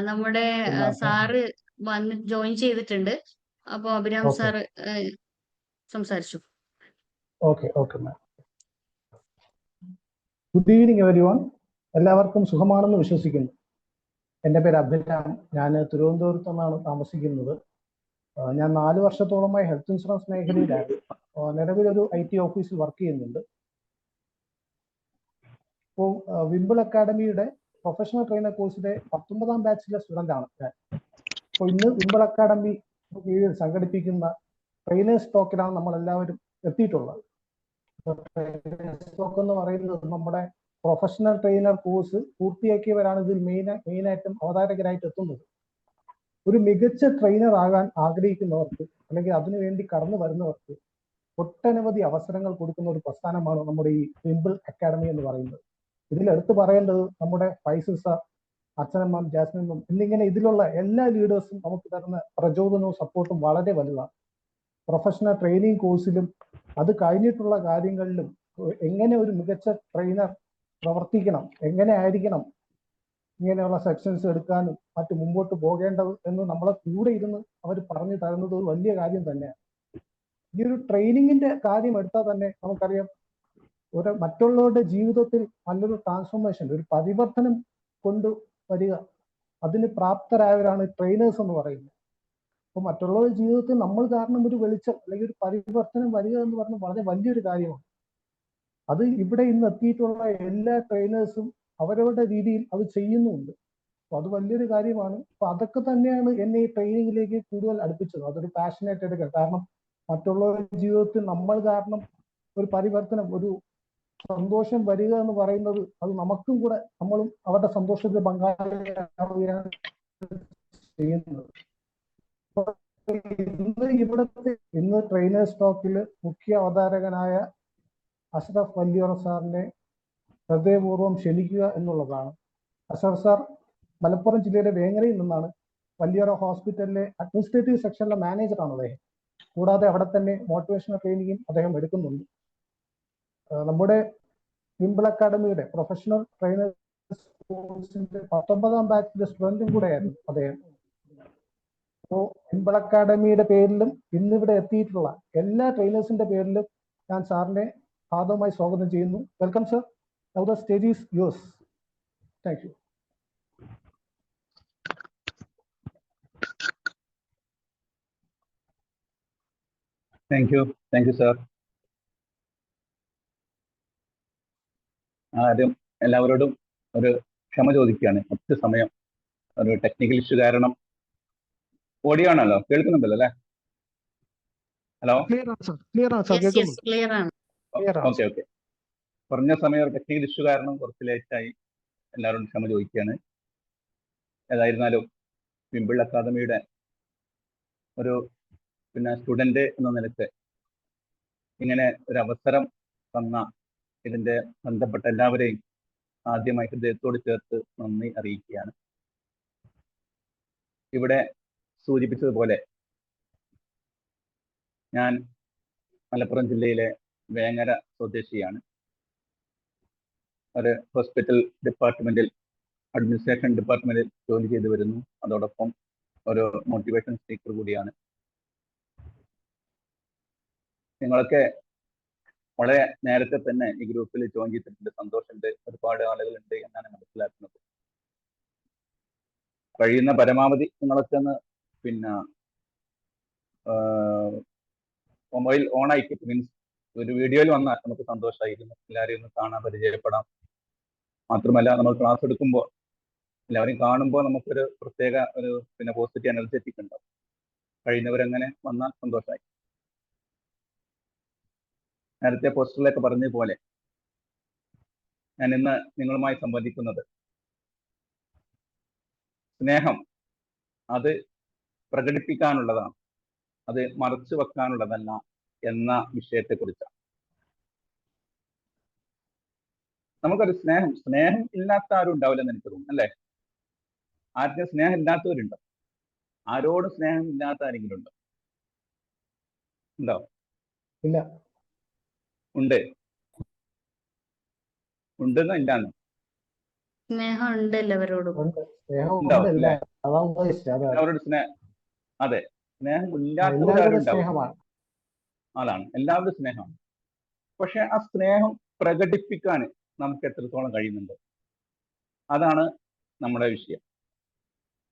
നമ്മുടെ പിന്നെ സാറ് വന്ന് ജോയിൻ ചെയ്തിട്ടുണ്ട്. അപ്പൊ അഭിരാം ഓക്കെ സാറ് സംസാരിച്ചു. Okay okay ma'am. Good evening everyone. എല്ലാവർക്കും സുഖമാണെന്ന് വിശ്വസിക്കുന്നു. എൻ്റെ പേര് അഭിരാം. ഞാൻ തിരുവനന്തപുരത്ത് നിന്നാണ് താമസിക്കുന്നത്. ഞാൻ 4 വർഷത്തോളമായി ഹെൽത്ത് ഇൻഷുറൻസ് മേഖലയിലാണ്. നിലവിലൊരു IT ഓഫീസിൽ വർക്ക് ചെയ്യുന്നുണ്ട്. ഇപ്പോൾ വിംബിൾ അക്കാഡമിയുടെ പ്രൊഫഷണൽ ട്രെയിനർ കോഴ്സിലെ 19ാം ബാച്ചിലെ സ്റ്റുഡൻ്റ് ആണ് ഞാൻ. അപ്പോൾ ഇന്ന് വിംബിൾ അക്കാഡമി കീഴിൽ സംഘടിപ്പിക്കുന്ന ട്രെയിനേഴ്സ് ടോക്കിലാണ് നമ്മളെല്ലാവരും എത്തിയിട്ടുള്ളത്. ട്രെയിനേഴ്സ് ടോക്ക് എന്ന് പറയുന്നത് നമ്മുടെ പ്രൊഫഷണൽ ട്രെയിനർ കോഴ്സ് പൂർത്തിയാക്കിയവരാണ് ഇതിൽ മെയിനായിട്ടും അവതാരകരായിട്ട് എത്തുന്നത്. ഒരു മികച്ച ട്രെയിനർ ആകാൻ ആഗ്രഹിക്കുന്നവർക്ക് അല്ലെങ്കിൽ അതിനുവേണ്ടി കടന്നു വരുന്നവർക്ക് ഒട്ടനവധി അവസരങ്ങൾ കൊടുക്കുന്ന ഒരു പ്രസ്ഥാനമാണ് നമ്മുടെ ഈ വിംബിൾ അക്കാഡമി എന്ന് പറയുന്നത്. ഇതിലെടുത്ത് പറയേണ്ടത് നമ്മുടെ ഫൈസൽ സാർ, അച്ഛനമ്മ, ജാസ്മിൻ എന്നിങ്ങനെ ഇതിലുള്ള എല്ലാ ലീഡേഴ്സും നമുക്ക് തരുന്ന പ്രചോദനവും സപ്പോർട്ടും വളരെ വലുതാണ്. പ്രൊഫഷണൽ ട്രെയിനിങ് കോഴ്സിലും അത് കഴിഞ്ഞിട്ടുള്ള കാര്യങ്ങളിലും എങ്ങനെ ഒരു മികച്ച ട്രെയിനർ പ്രവർത്തിക്കണം, എങ്ങനെ ആയിരിക്കണം ഇങ്ങനെയുള്ള സെക്ഷൻസ് എടുക്കാനും മറ്റു മുമ്പോട്ട് പോകേണ്ടത് എന്ന് നമ്മളെ കൂടെ ഇരുന്ന് അവർ പറഞ്ഞു തരുന്നത് ഒരു വലിയ കാര്യം തന്നെയാണ്. ഈ ഒരു ട്രെയിനിങ്ങിന്റെ കാര്യം എടുത്താൽ തന്നെ നമുക്കറിയാം, മറ്റുള്ളവരുടെ ജീവിതത്തിൽ നല്ലൊരു ട്രാൻസ്ഫോർമേഷൻ, ഒരു പരിവർത്തനം കൊണ്ടുവരിക, അതിന് പ്രാപ്തരായവരാണ് ട്രെയിനേഴ്സ് എന്ന് പറയുന്നത്. അപ്പോൾ മറ്റുള്ളവരുടെ ജീവിതത്തിൽ നമ്മൾ കാരണം ഒരു വെളിച്ചം അല്ലെങ്കിൽ ഒരു പരിവർത്തനം വരിക എന്ന് പറഞ്ഞാൽ വളരെ വലിയൊരു കാര്യമാണ്. അത് ഇവിടെ ഇന്ന് എത്തിയിട്ടുള്ള എല്ലാ ട്രെയിനേഴ്സും അവരവരുടെ രീതിയിൽ അത് ചെയ്യുന്നുണ്ട്. അപ്പൊ അത് വലിയൊരു കാര്യമാണ്. അപ്പൊ അതൊക്കെ തന്നെയാണ് എന്നെ ഈ ട്രെയിനിങ്ങിലേക്ക് കൂടുതൽ അടുപ്പിച്ചത്. അതൊരു പാഷനായിട്ട് എടുക്കുക. കാരണം മറ്റുള്ളവരുടെ ജീവിതത്തിൽ നമ്മൾ കാരണം ഒരു പരിവർത്തനം, ഒരു സന്തോഷം വരിക എന്ന് പറയുന്നത് അത് നമുക്കും കൂടെ, നമ്മളും അവരുടെ സന്തോഷത്തിൽ പങ്കാളിയാവുകയാണ് ചെയ്യുന്നത്. ഇന്ന് ട്രെയിനേഴ്സ് ടോക്കിൽ മുഖ്യ അവതാരകനായ അഷ്റഫ് വല്ലിയോറ സാറിനെ ഹൃദയപൂർവ്വം ക്ഷണിക്കുക എന്നുള്ളതാണ്. അഷ്റഫ് സാർ മലപ്പുറം ജില്ലയിലെ വേങ്ങരയിൽ നിന്നാണ്. വല്ലിയോറ ഹോസ്പിറ്റലിലെ അഡ്മിനിസ്ട്രേറ്റീവ് സെക്ഷനിലെ മാനേജറാണ് അദ്ദേഹം. കൂടാതെ അവിടെ തന്നെ മോട്ടിവേഷണൽ ട്രെയിനിങ്ങും അദ്ദേഹം എടുക്കുന്നുണ്ട്. നമ്മുടെ വിംബിൾ അക്കാഡമിയുടെ പ്രൊഫഷണൽ ട്രെയിനേഴ്സ് കോഴ്സിന്റെ 19ാം ബാച്ചിലെ സ്റ്റുഡന്റും കൂടെയായിരുന്നു അദ്ദേഹം. അപ്പോൾ വിംബിൾ അക്കാഡമിയുടെ പേരിലും ഇന്നിവിടെ എത്തിയിട്ടുള്ള എല്ലാ ട്രെയിനേഴ്സിന്റെ പേരിലും ഞാൻ സാറിനെ ആദ്യമായി സ്വാഗതം ചെയ്യുന്നു. Welcome sir. Now the stage is yours. Thank you. Thank you sir. ആദ്യം എല്ലാവരോടും ഒരു ക്ഷമ ചോദിക്കുകയാണ്. കുറച്ച് സമയം ഒരു ടെക്നിക്കൽ ഇഷ്യൂ കാരണം. ഓഡിയോ ആണല്ലോ, കേൾക്കുന്നുണ്ടല്ലോ അല്ലേ? Hello, okay. കുറഞ്ഞ സമയം ഒരു ടെക്നിക്കൽ ഇഷ്യൂ കാരണം കുറച്ച് ലേറ്റായി. എല്ലാവരോടും ക്ഷമ ചോദിക്കുകയാണ്. ഏതായിരുന്നാലും വിംബിൾ അക്കാദമിയുടെ ഒരു സ്റ്റുഡന്റ് എന്ന നിലക്ക് ഇങ്ങനെ ഒരു അവസരം തന്ന ഇതിന്റെ ബന്ധപ്പെട്ട എല്ലാവരെയും ആദ്യമായി ഹൃദയത്തോട് ചേർത്ത് നന്ദി അറിയിക്കുകയാണ്. ഇവിടെ സൂചിപ്പിച്ചതുപോലെ ഞാൻ മലപ്പുറം ജില്ലയിലെ വേങ്ങര സ്വദേശിയാണ്. ഒരു ഹോസ്പിറ്റൽ ഡിപ്പാർട്ട്മെന്റിൽ, അഡ്മിനിസ്ട്രേഷൻ ഡിപ്പാർട്ട്മെന്റിൽ ജോലി ചെയ്തു വരുന്നു. അതോടൊപ്പം ഒരു മോട്ടിവേഷൻ സ്പീക്കർ കൂടിയാണ്. നിങ്ങളൊക്കെ വളരെ നേരത്തെ തന്നെ ഈ ഗ്രൂപ്പിൽ ജോയിൻ ചെയ്തിട്ടുണ്ട്. സന്തോഷമുണ്ട്. ഒരുപാട് ആളുകളുണ്ട് എന്നാണ് മനസ്സിലാക്കുന്നത്. കഴിയുന്ന പരമാവധി നിങ്ങളൊക്കെ ഒന്ന് മൊബൈൽ ഓൺ ആയിട്ട് മീൻസ് ഒരു വീഡിയോയിൽ വന്നാൽ നമുക്ക് സന്തോഷമായിരുന്നു. എല്ലാവരെയും ഒന്ന് കാണാൻ, പരിചയപ്പെടാം. മാത്രമല്ല നമ്മൾ ക്ലാസ് എടുക്കുമ്പോൾ എല്ലാവരെയും കാണുമ്പോൾ നമുക്കൊരു പ്രത്യേക ഒരു പോസിറ്റീവ് എനർജറ്റിക് ഉണ്ടാവും. കഴിയുന്നവരങ്ങനെ വന്നാൽ സന്തോഷമായി. നേരത്തെ പോസ്റ്ററിലൊക്കെ പറഞ്ഞ പോലെ ഞാൻ ഇന്ന് നിങ്ങളുമായി സംവദിക്കുന്നത് സ്നേഹം അത് പ്രകടിപ്പിക്കാനുള്ളതാണ്, അത് മറച്ചു വെക്കാനുള്ളതല്ല എന്ന വിഷയത്തെക്കുറിച്ചാണ്. നമുക്കൊരു സ്നേഹം ഇല്ലാത്ത ആരും ഉണ്ടാവില്ലെന്ന് എനിക്ക് തോന്നുന്നു, അല്ലേ? ആർക്കും സ്നേഹം ഇല്ലാത്തവരുണ്ടോ? ആരോടും സ്നേഹം ഇല്ലാത്ത ആരെങ്കിലും ഉണ്ടോ? ഇല്ല. ഉണ്ടെന്നോ ഇല്ലാന്നോ? സ്നേഹം ഉണ്ട് എല്ലാവരോടും. ഉണ്ട്, സ്നേഹം ഉണ്ട് ഉണ്ടാവും അല്ലേ? അല്ലെ? അതാ ഉദ്ദേശിച്ചത്. അതെ, എല്ലാവരോടും അതെ, സ്നേഹം ഇല്ലാത്തവരാരും എല്ലാവരുടെ ഉണ്ടാവും. സ്നേഹമാണ്. അതാണ്, എല്ലാവരുടെ സ്നേഹമാണ്. പക്ഷെ ആ സ്നേഹം പ്രകടിപ്പിക്കാൻ നമുക്ക് എത്രത്തോളം കഴിയുന്നുണ്ട്, അതാണ് നമ്മുടെ വിഷയം.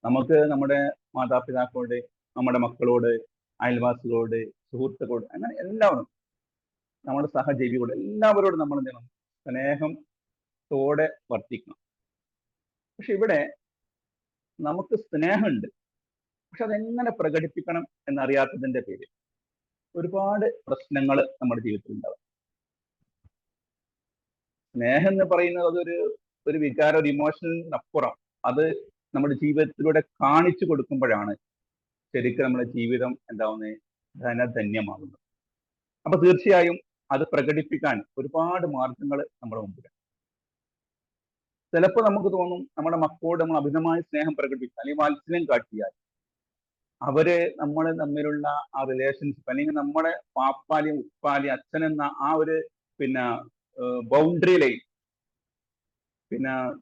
നമുക്ക് നമ്മുടെ മാതാപിതാക്കളോട്, നമ്മുടെ മക്കളോട്, അയൽവാസികളോട്, സുഹൃത്തുക്കളോട്, അങ്ങനെ എല്ലാവരും, നമ്മുടെ സഹജീവികളോട്, എല്ലാവരോടും നമ്മൾ എന്ത് ചെയ്യണം? സ്നേഹത്തോടെ വർത്തിക്കണം. പക്ഷെ ഇവിടെ നമുക്ക് സ്നേഹമുണ്ട്, പക്ഷെ അതെങ്ങനെ പ്രകടിപ്പിക്കണം എന്നറിയാത്തതിന്റെ പേരിൽ ഒരുപാട് പ്രശ്നങ്ങൾ നമ്മുടെ ജീവിതത്തിൽ ഉണ്ടാവും. സ്നേഹം എന്ന് പറയുന്നത് അതൊരു വികാരം, ഒരു ഇമോഷണലിനപ്പുറം അത് നമ്മുടെ ജീവിതത്തിലൂടെ കാണിച്ചു കൊടുക്കുമ്പോഴാണ് ശരിക്കും നമ്മുടെ ജീവിതം എന്താവുന്നത്, ധനധന്യമാകുന്നത്. അപ്പൊ തീർച്ചയായും അത് പ്രകടിപ്പിക്കാൻ ഒരുപാട് മാർഗങ്ങൾ നമ്മുടെ മുമ്പിൽ. ചിലപ്പോൾ നമുക്ക് തോന്നും നമ്മുടെ മക്കളോട് നമ്മൾ അമിതമായ സ്നേഹം പ്രകടിപ്പിക്കുക അല്ലെങ്കിൽ വാത്സല്യം കാട്ടിയാൽ നമ്മൾ തമ്മിലുള്ള ആ റിലേഷൻഷിപ്പ്, അല്ലെങ്കിൽ നമ്മുടെ പാപ്പാലിയും ഉപ്പാലിയും അച്ഛൻ എന്ന ആ ഒരു ബൗണ്ടറി ലൈൻ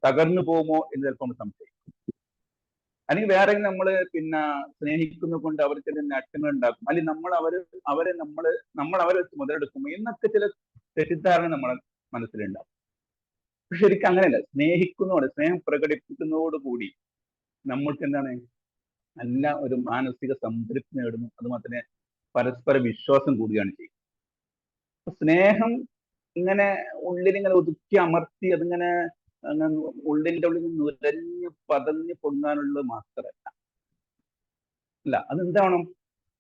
തകർന്നു പോകുമോ എന്ന് ചിലപ്പോൾ നമ്മൾ സംശയിക്കും. അല്ലെങ്കിൽ വേറെ നമ്മൾ സ്നേഹിക്കുന്നത് കൊണ്ട് അവർ ചില നേട്ടങ്ങൾ ഉണ്ടാക്കും, അല്ലെങ്കിൽ നമ്മൾ അവരെ മുതലെടുക്കുമോ എന്നൊക്കെ ചില തെറ്റിദ്ധാരണ നമ്മുടെ മനസ്സിലുണ്ടാവും. പക്ഷെ ശരിക്കും അങ്ങനെയല്ല. സ്നേഹം പ്രകടിപ്പിക്കുന്നതോടുകൂടി നമ്മൾക്ക് എന്താണ്, നല്ല ഒരു മാനസിക സംതൃപ്തി നേടുന്നു. അതുമാത്രമേ പരസ്പര വിശ്വാസം കൂടുകയാണ് ചെയ്യുന്നത്. സ്നേഹം ഇങ്ങനെ ഉള്ളിലിങ്ങനെ ഒതുക്കി അമർത്തി അതിങ്ങനെ ഉള്ളിന്റെ ഉള്ളിൽ നുരഞ്ഞ് പതഞ്ഞ് പൊങ്ങാനുള്ളത് മാത്രമല്ല. അതെന്താണ്,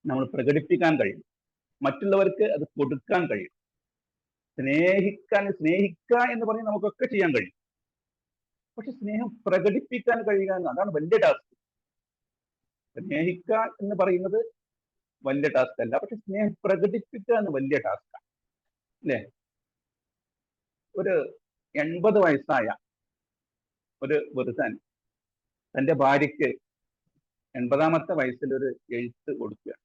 നമ്മൾ പ്രകടിപ്പിക്കാൻ കഴിയും, മറ്റുള്ളവർക്ക് അത് കൊടുക്കാൻ കഴിയും. സ്നേഹിക്കുക എന്ന് പറഞ്ഞ് നമുക്കൊക്കെ ചെയ്യാൻ കഴിയും. പക്ഷെ സ്നേഹം പ്രകടിപ്പിക്കാൻ കഴിയുക അതാണ് വലിയ ടാസ്ക്. സ്നേഹിക്കുക എന്ന് പറയുന്നത് വലിയ ടാസ്ക് അല്ല, പക്ഷെ സ്നേഹം പ്രകടിപ്പിക്കുക എന്ന് വലിയ ടാസ്ക്കാണ്, അല്ലേ? ഒരു 80 വയസ്സായ ഒരു വൃദ്ധൻ തന്റെ ഭാര്യയ്ക്ക് 80ാമത്തെ വയസ്സിൽ ഒരു എഴുത്ത് കൊടുക്കുകയാണ്.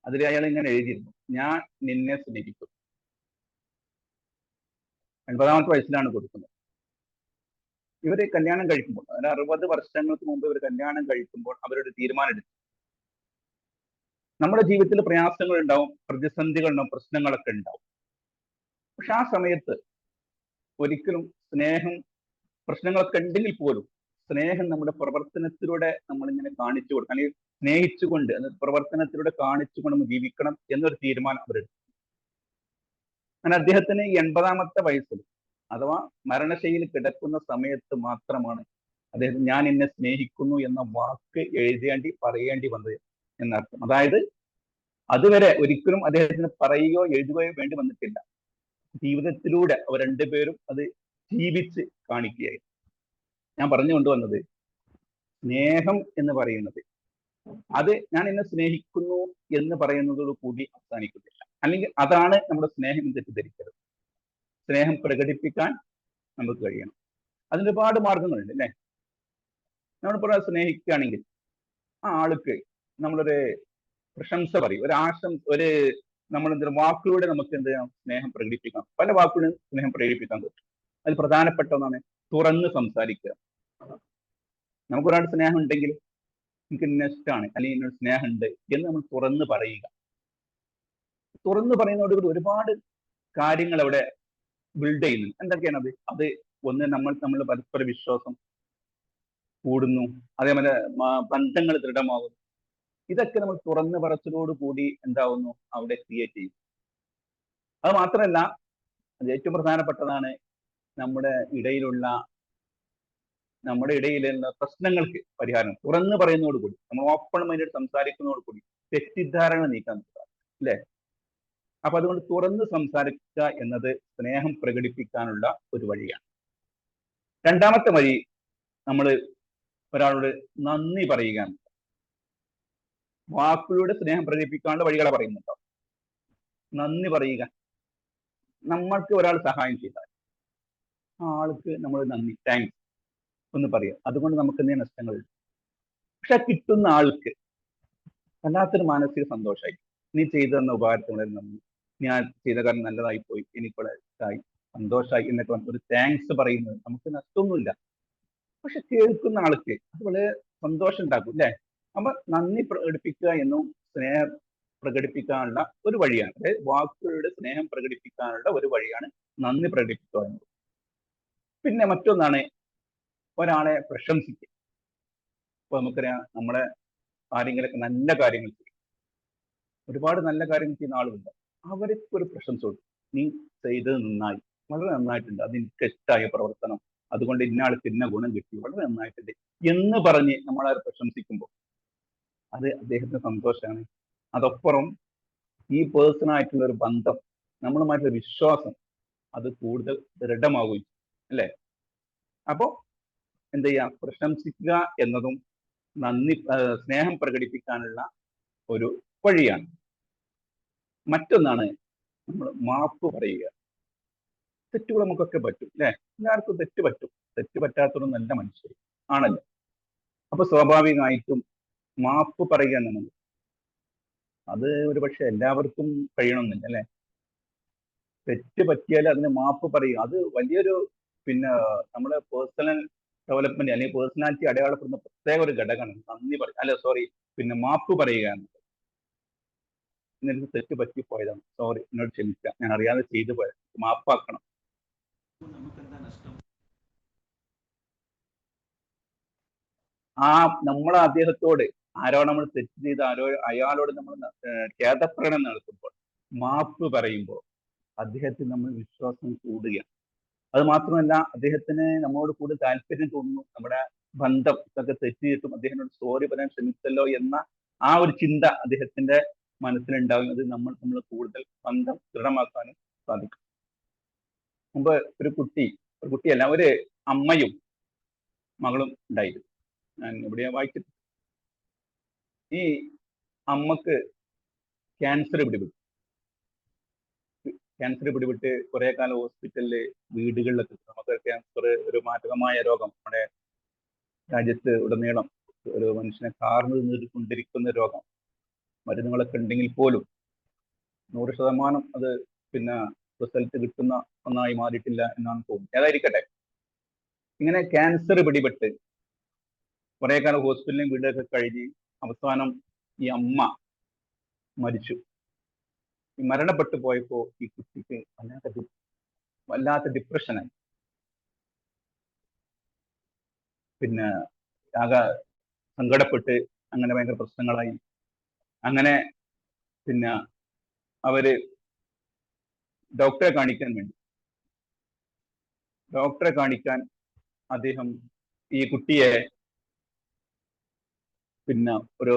അതിൽ അയാൾ ഇങ്ങനെ എഴുതിയിരുന്നു, ഞാൻ നിന്നെ സ്നേഹിക്കും. 80ാമത്തെ വയസ്സിലാണ് കൊടുക്കുന്നത്. ഇവര് കല്യാണം കഴിക്കുമ്പോൾ, അതായത് 60 വർഷങ്ങൾക്ക് മുമ്പ് ഇവർ കല്യാണം കഴിക്കുമ്പോൾ അവരൊരു തീരുമാനം എടുത്തു. നമ്മുടെ ജീവിതത്തിൽ പ്രയാസങ്ങൾ ഉണ്ടാവും, പ്രതിസന്ധികൾ ഉണ്ടാവും, പ്രശ്നങ്ങളൊക്കെ ഉണ്ടാവും. പക്ഷെ ആ സമയത്ത് ഒരിക്കലും പ്രശ്നങ്ങളൊക്കെ ഉണ്ടെങ്കിൽ പോലും സ്നേഹം നമ്മുടെ പ്രവർത്തനത്തിലൂടെ നമ്മളിങ്ങനെ കാണിച്ചു കൊടുക്കണം, അല്ലെങ്കിൽ സ്നേഹിച്ചുകൊണ്ട് പ്രവർത്തനത്തിലൂടെ കാണിച്ചുകൊണ്ട് നമ്മൾ ജീവിക്കണം എന്നൊരു തീരുമാനം അവരെടുത്തു. അങ്ങനെ അദ്ദേഹത്തിന് 80ാമത്തെ വയസ്സിൽ അഥവാ മരണശൈലിയിൽ കിടക്കുന്ന സമയത്ത് മാത്രമാണ് അദ്ദേഹം ഞാൻ എന്നെ സ്നേഹിക്കുന്നു എന്ന വാക്ക് പറയേണ്ടി വന്നത് എന്നർത്ഥം. അതായത് അതുവരെ ഒരിക്കലും അദ്ദേഹത്തിന് പറയുകയോ എഴുതുകയോ വേണ്ടി വന്നിട്ടില്ല. ജീവിതത്തിലൂടെ അവർ രണ്ടുപേരും അത് ജീവിച്ച് കാണിക്കുകയായിരുന്നു. ഞാൻ പറഞ്ഞു കൊണ്ടുവന്നത്, സ്നേഹം എന്ന് പറയുന്നത് അത് ഞാൻ എന്നെ സ്നേഹിക്കുന്നു എന്ന് പറയുന്നതോട് കൂടി അവസാനിക്കുന്നില്ല. അല്ലെങ്കിൽ അതാണ് നമ്മുടെ സ്നേഹം എന്ന് തെറ്റിദ്ധരിക്കരുത്. സ്നേഹം പ്രകടിപ്പിക്കാൻ നമുക്ക് കഴിയണം. അതിന് ഒരുപാട് മാർഗങ്ങളുണ്ട്, അല്ലേ? നമ്മളിപ്പോൾ സ്നേഹിക്കുകയാണെങ്കിൽ ആ ആൾക്ക് നമ്മളൊരു പ്രശംസ പറയും, നമ്മളെന്തെങ്കിലും വാക്കുകളുടെ നമുക്ക് എന്ത് ചെയ്യാം, സ്നേഹം പ്രകടിപ്പിക്കാം. പല വാക്കുകളും സ്നേഹം പ്രകടിപ്പിക്കാൻ പറ്റും. അതിൽ പ്രധാനപ്പെട്ട ഒന്നാണ് തുറന്ന് സംസാരിക്കുക. നമുക്കൊരാൾ സ്നേഹം ഉണ്ടെങ്കിൽ എനിക്ക് ഇന്ന ഇഷ്ടമാണ്, അല്ലെങ്കിൽ ഇന്നൊരു സ്നേഹമുണ്ട് എന്ന് നമ്മൾ തുറന്ന് പറയുക. തുറന്ന് പറയുന്നതോടുകൂടി ഒരുപാട് കാര്യങ്ങൾ അവിടെ ബിൽഡ് ചെയ്യുന്നു. എന്തൊക്കെയാണ് അത് ഒന്ന് നമ്മൾ പരസ്പര വിശ്വാസം കൂടുന്നു, അതേപോലെ ബന്ധങ്ങൾ ദൃഢമാകുന്നു. ഇതൊക്കെ നമ്മൾ തുറന്ന് പറച്ചിലോടുകൂടി എന്താവുന്നു, അവിടെ ക്രിയേറ്റ് ചെയ്യും. അത് മാത്രമല്ല, അത് ഏറ്റവും പ്രധാനപ്പെട്ടതാണ്, നമ്മുടെ ഇടയിലുള്ള പ്രശ്നങ്ങൾക്ക് പരിഹാരം തുറന്നു പറയുന്നതോടുകൂടി, നമ്മൾ ഓപ്പൺ മൈൻഡ് സംസാരിക്കുന്നതോടുകൂടി തെറ്റിദ്ധാരണ നീക്കാൻ പറ്റുക, അല്ലേ? അപ്പൊ അതുകൊണ്ട് തുറന്ന് സംസാരിക്കുക എന്നത് സ്നേഹം പ്രകടിപ്പിക്കാനുള്ള ഒരു വഴിയാണ്. രണ്ടാമത്തെ വഴി, നമ്മൾ ഒരാളോട് നന്ദി പറയുക. വാക്കുകളുടെ സ്നേഹം പ്രകടിപ്പിക്കാനുള്ള വഴികളെ പറയുന്നുണ്ടോ? നന്ദി പറയുക. നമ്മൾക്ക് ഒരാൾ സഹായം ചെയ്താൽ ആ ആൾക്ക് നമ്മൾ നന്ദി, താങ്ക്സ് ഒന്ന് പറയുക. അതുകൊണ്ട് നമുക്ക് എന്തെങ്കിലും നഷ്ടങ്ങളുണ്ട്. പക്ഷെ കിട്ടുന്ന ആൾക്ക് വല്ലാത്തൊരു മാനസിക സന്തോഷമായി. നീ ചെയ്തു തന്ന ഉപകാരത്തിന് വളരെ നന്ദി, ഞാൻ ചെയ്ത കാര്യം നല്ലതായി പോയി, എനിക്കുള്ള ഇഷ്ടമായി, സന്തോഷമായി എന്നൊക്കെ പറഞ്ഞ് ഒരു താങ്ക്സ് പറയുന്നത് നമുക്ക് നഷ്ടമൊന്നുമില്ല. പക്ഷെ കേൾക്കുന്ന ആൾക്ക് അത് വളരെ സന്തോഷം ഉണ്ടാക്കും അല്ലെ? അപ്പൊ നന്ദി പ്രകടിപ്പിക്കുക എന്നും സ്നേഹം പ്രകടിപ്പിക്കാനുള്ള ഒരു വഴിയാണ്. അതായത് വാക്കുകളുടെ സ്നേഹം പ്രകടിപ്പിക്കാനുള്ള ഒരു വഴിയാണ് നന്ദി പ്രകടിപ്പിക്കുക എന്നത്. പിന്നെ മറ്റൊന്നാണ് ഒരാളെ പ്രശംസിക്കുക. ഇപ്പൊ നമുക്കറിയാം, നമ്മളെ ആരെങ്കിലൊക്കെ നല്ല കാര്യങ്ങൾ ചെയ്യും, ഒരുപാട് നല്ല കാര്യങ്ങൾ ചെയ്യുന്ന ആളുണ്ട്, അവർക്ക് ഒരു പ്രശംസ കൊടുക്കും. നീ ചെയ്തത് നന്നായി, വളരെ നന്നായിട്ടുണ്ട്, അത് എനിക്ക് ഇഷ്ടമായ പ്രവർത്തനം, അതുകൊണ്ട് ഇന്നയാൾക്ക് ഇന്ന ഗുണം കിട്ടി, വളരെ നന്നായിട്ടുണ്ട് എന്ന് പറഞ്ഞ് നമ്മളെ പ്രശംസിക്കുമ്പോൾ അത് അദ്ദേഹത്തിന് സന്തോഷമാണ്. അതപ്പുറം ഈ പേഴ്സണായിട്ടുള്ള ഒരു ബന്ധം, നമ്മളുമായിട്ടുള്ള വിശ്വാസം അത് കൂടുതൽ ദൃഢമാവുകയും അല്ലെ? അപ്പോ എന്ത് ചെയ്യാം, പ്രശംസിക്കുക എന്നതും നന്ദി സ്നേഹം പ്രകടിപ്പിക്കാനുള്ള ഒരു വഴിയാണ്. മറ്റൊന്നാണ് നമ്മൾ മാപ്പ് പറയുക. തെറ്റുകൾ നമുക്കൊക്കെ പറ്റും അല്ലെ? എല്ലാവർക്കും തെറ്റ് പറ്റും. തെറ്റ് പറ്റാത്തൊരു നല്ല മനുഷ്യർ ആണല്ലോ. അപ്പൊ സ്വാഭാവികമായിട്ടും മാപ്പ് പറയുക എന്നുള്ളത് അത് ഒരു പക്ഷെ എല്ലാവർക്കും കഴിയണമെന്നില്ല അല്ലെ? തെറ്റ് പറ്റിയാൽ അതിന് മാപ്പ് പറയുക, അത് വലിയൊരു നമ്മുടെ പേഴ്സണൽ ഡെവലപ്മെന്റ് അല്ലെങ്കിൽ പേഴ്സണാലിറ്റി അടയാളപ്പെടുന്ന പ്രത്യേക ഒരു ഘടകമാണ്. നന്ദി പറയുക, അല്ല സോറി, മാപ്പ് പറയുക എന്നത്. എനിക്ക് തെറ്റ് പറ്റിപ്പോയതാണ്, സോറി, എന്നോട് ക്ഷമിക്കുക, ഞാൻ അറിയാതെ ചെയ്തു പോയത്, മാപ്പാക്കണം. നമുക്കെന്താ നഷ്ടം? നമ്മൾ അദ്ദേഹത്തോട് നമ്മൾ തെറ്റ് ചെയ്ത അയാളോട് നമ്മൾ ഖേദപ്രകടനം നടത്തുമ്പോൾ, മാപ്പ് പറയുമ്പോൾ അദ്ദേഹത്തിന് നമ്മൾ വിശ്വാസം കൂടുകയാണ്. അത് മാത്രമല്ല, അദ്ദേഹത്തിന് നമ്മളോട് കൂടുതൽ താല്പര്യം തോന്നുന്നു. നമ്മുടെ ബന്ധം ഇതൊക്കെ തെറ്റ് ചെയ്തിട്ടും അദ്ദേഹത്തിനോട് സോറി പറയാൻ ശ്രമിച്ചല്ലോ എന്ന ആ ഒരു ചിന്ത അദ്ദേഹത്തിന്റെ മനസ്സിലുണ്ടാവും. അത് നമ്മൾ കൂടുതൽ ബന്ധം ദൃഢമാക്കാനും സാധിക്കും. മുമ്പ് ഒരു കുട്ടിയല്ല, ഒരു അമ്മയും മകളും ഉണ്ടായിരുന്നു. ഞാൻ ഇവിടെ വായിച്ചിട്ട്, ഈ അമ്മക്ക് ക്യാൻസർ പിടിപെട്ട് കുറെ കാലം ഹോസ്പിറ്റലില് വീടുകളിലൊക്കെ, നമുക്ക് ക്യാൻസർ ഒരു മാരകമായ രോഗം, നമ്മുടെ രാജ്യത്ത് ഉടനീളം ഒരു മനുഷ്യനെ കാർന്നു കൊണ്ടിരിക്കുന്ന രോഗം. മരുന്നുകളൊക്കെ ഉണ്ടെങ്കിൽ പോലും 100% അത് റിസൾട്ട് കിട്ടുന്ന ഒന്നായി മാറിയിട്ടില്ല എന്നാണ് തോന്നുന്നത്. ഏതായിരിക്കട്ടെ, ഇങ്ങനെ ക്യാൻസർ പിടിപെട്ട് കുറെ കാലം ഹോസ്പിറ്റലിലും വീടൊക്കെ കഴിഞ്ഞ് അവസാനം ഈ അമ്മ മരിച്ചു. ഈ മരണപ്പെട്ടു പോയപ്പോ ഈ കുട്ടിക്ക് വല്ലാത്ത ഡിപ്രഷനായി. ആകെ സങ്കടപ്പെട്ട് അങ്ങനെ ഭയങ്കര പ്രശ്നങ്ങളായി. അങ്ങനെ അവര് ഡോക്ടറെ കാണിക്കാൻ അദ്ദേഹം ഈ കുട്ടിയെ ഒരു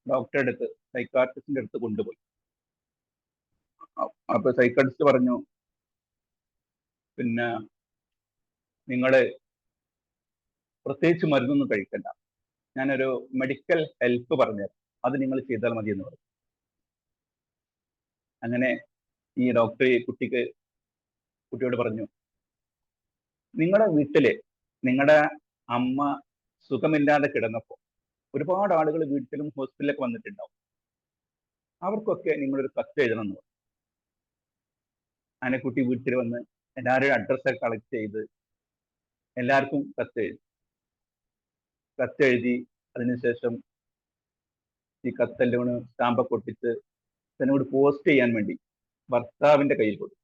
ഡോക്ടറുടെ അടുത്ത്, സൈക്കാട്രിസ്റ്റിന്റെ അടുത്ത് കൊണ്ടുപോയി. അപ്പൊ സൈക്കാട്രിസ്റ്റ് പറഞ്ഞു, നിങ്ങള് പ്രത്യേകിച്ച് മരുന്നൊന്നും കഴിക്കണ്ട, ഞാനൊരു മെഡിക്കൽ ഹെൽപ്പ് പറഞ്ഞുതരാം, അത് നിങ്ങൾ ചെയ്താൽ മതി എന്ന് പറഞ്ഞു. അങ്ങനെ ഈ ഡോക്ടർ കുട്ടിയോട് പറഞ്ഞു, നിങ്ങളുടെ വീട്ടില് നിങ്ങളുടെ അമ്മ സുഖമില്ലാതെ കിടന്നപ്പോ ഒരുപാട് ആളുകൾ വീട്ടിലും ഹോസ്പിറ്റലിലൊക്കെ വന്നിട്ടുണ്ടാവും. അവർക്കൊക്കെ നിങ്ങളൊരു കത്ത് എഴുതണം എന്ന് പറഞ്ഞു. അങ്ങനെ കുട്ടി വീട്ടിൽ വന്ന് എല്ലാവരുടെയും അഡ്രസ്സൊക്കെ കളക്ട് ചെയ്ത് എല്ലാവർക്കും കത്തെഴുതി അതിനുശേഷം ഈ കത്തെല്ലാം സ്റ്റാമ്പൊക്കെ ഒട്ടിച്ച് തന്നോട് പോസ്റ്റ് ചെയ്യാൻ വേണ്ടി ഭർത്താവിന്റെ കയ്യിൽ കൊടുത്തു.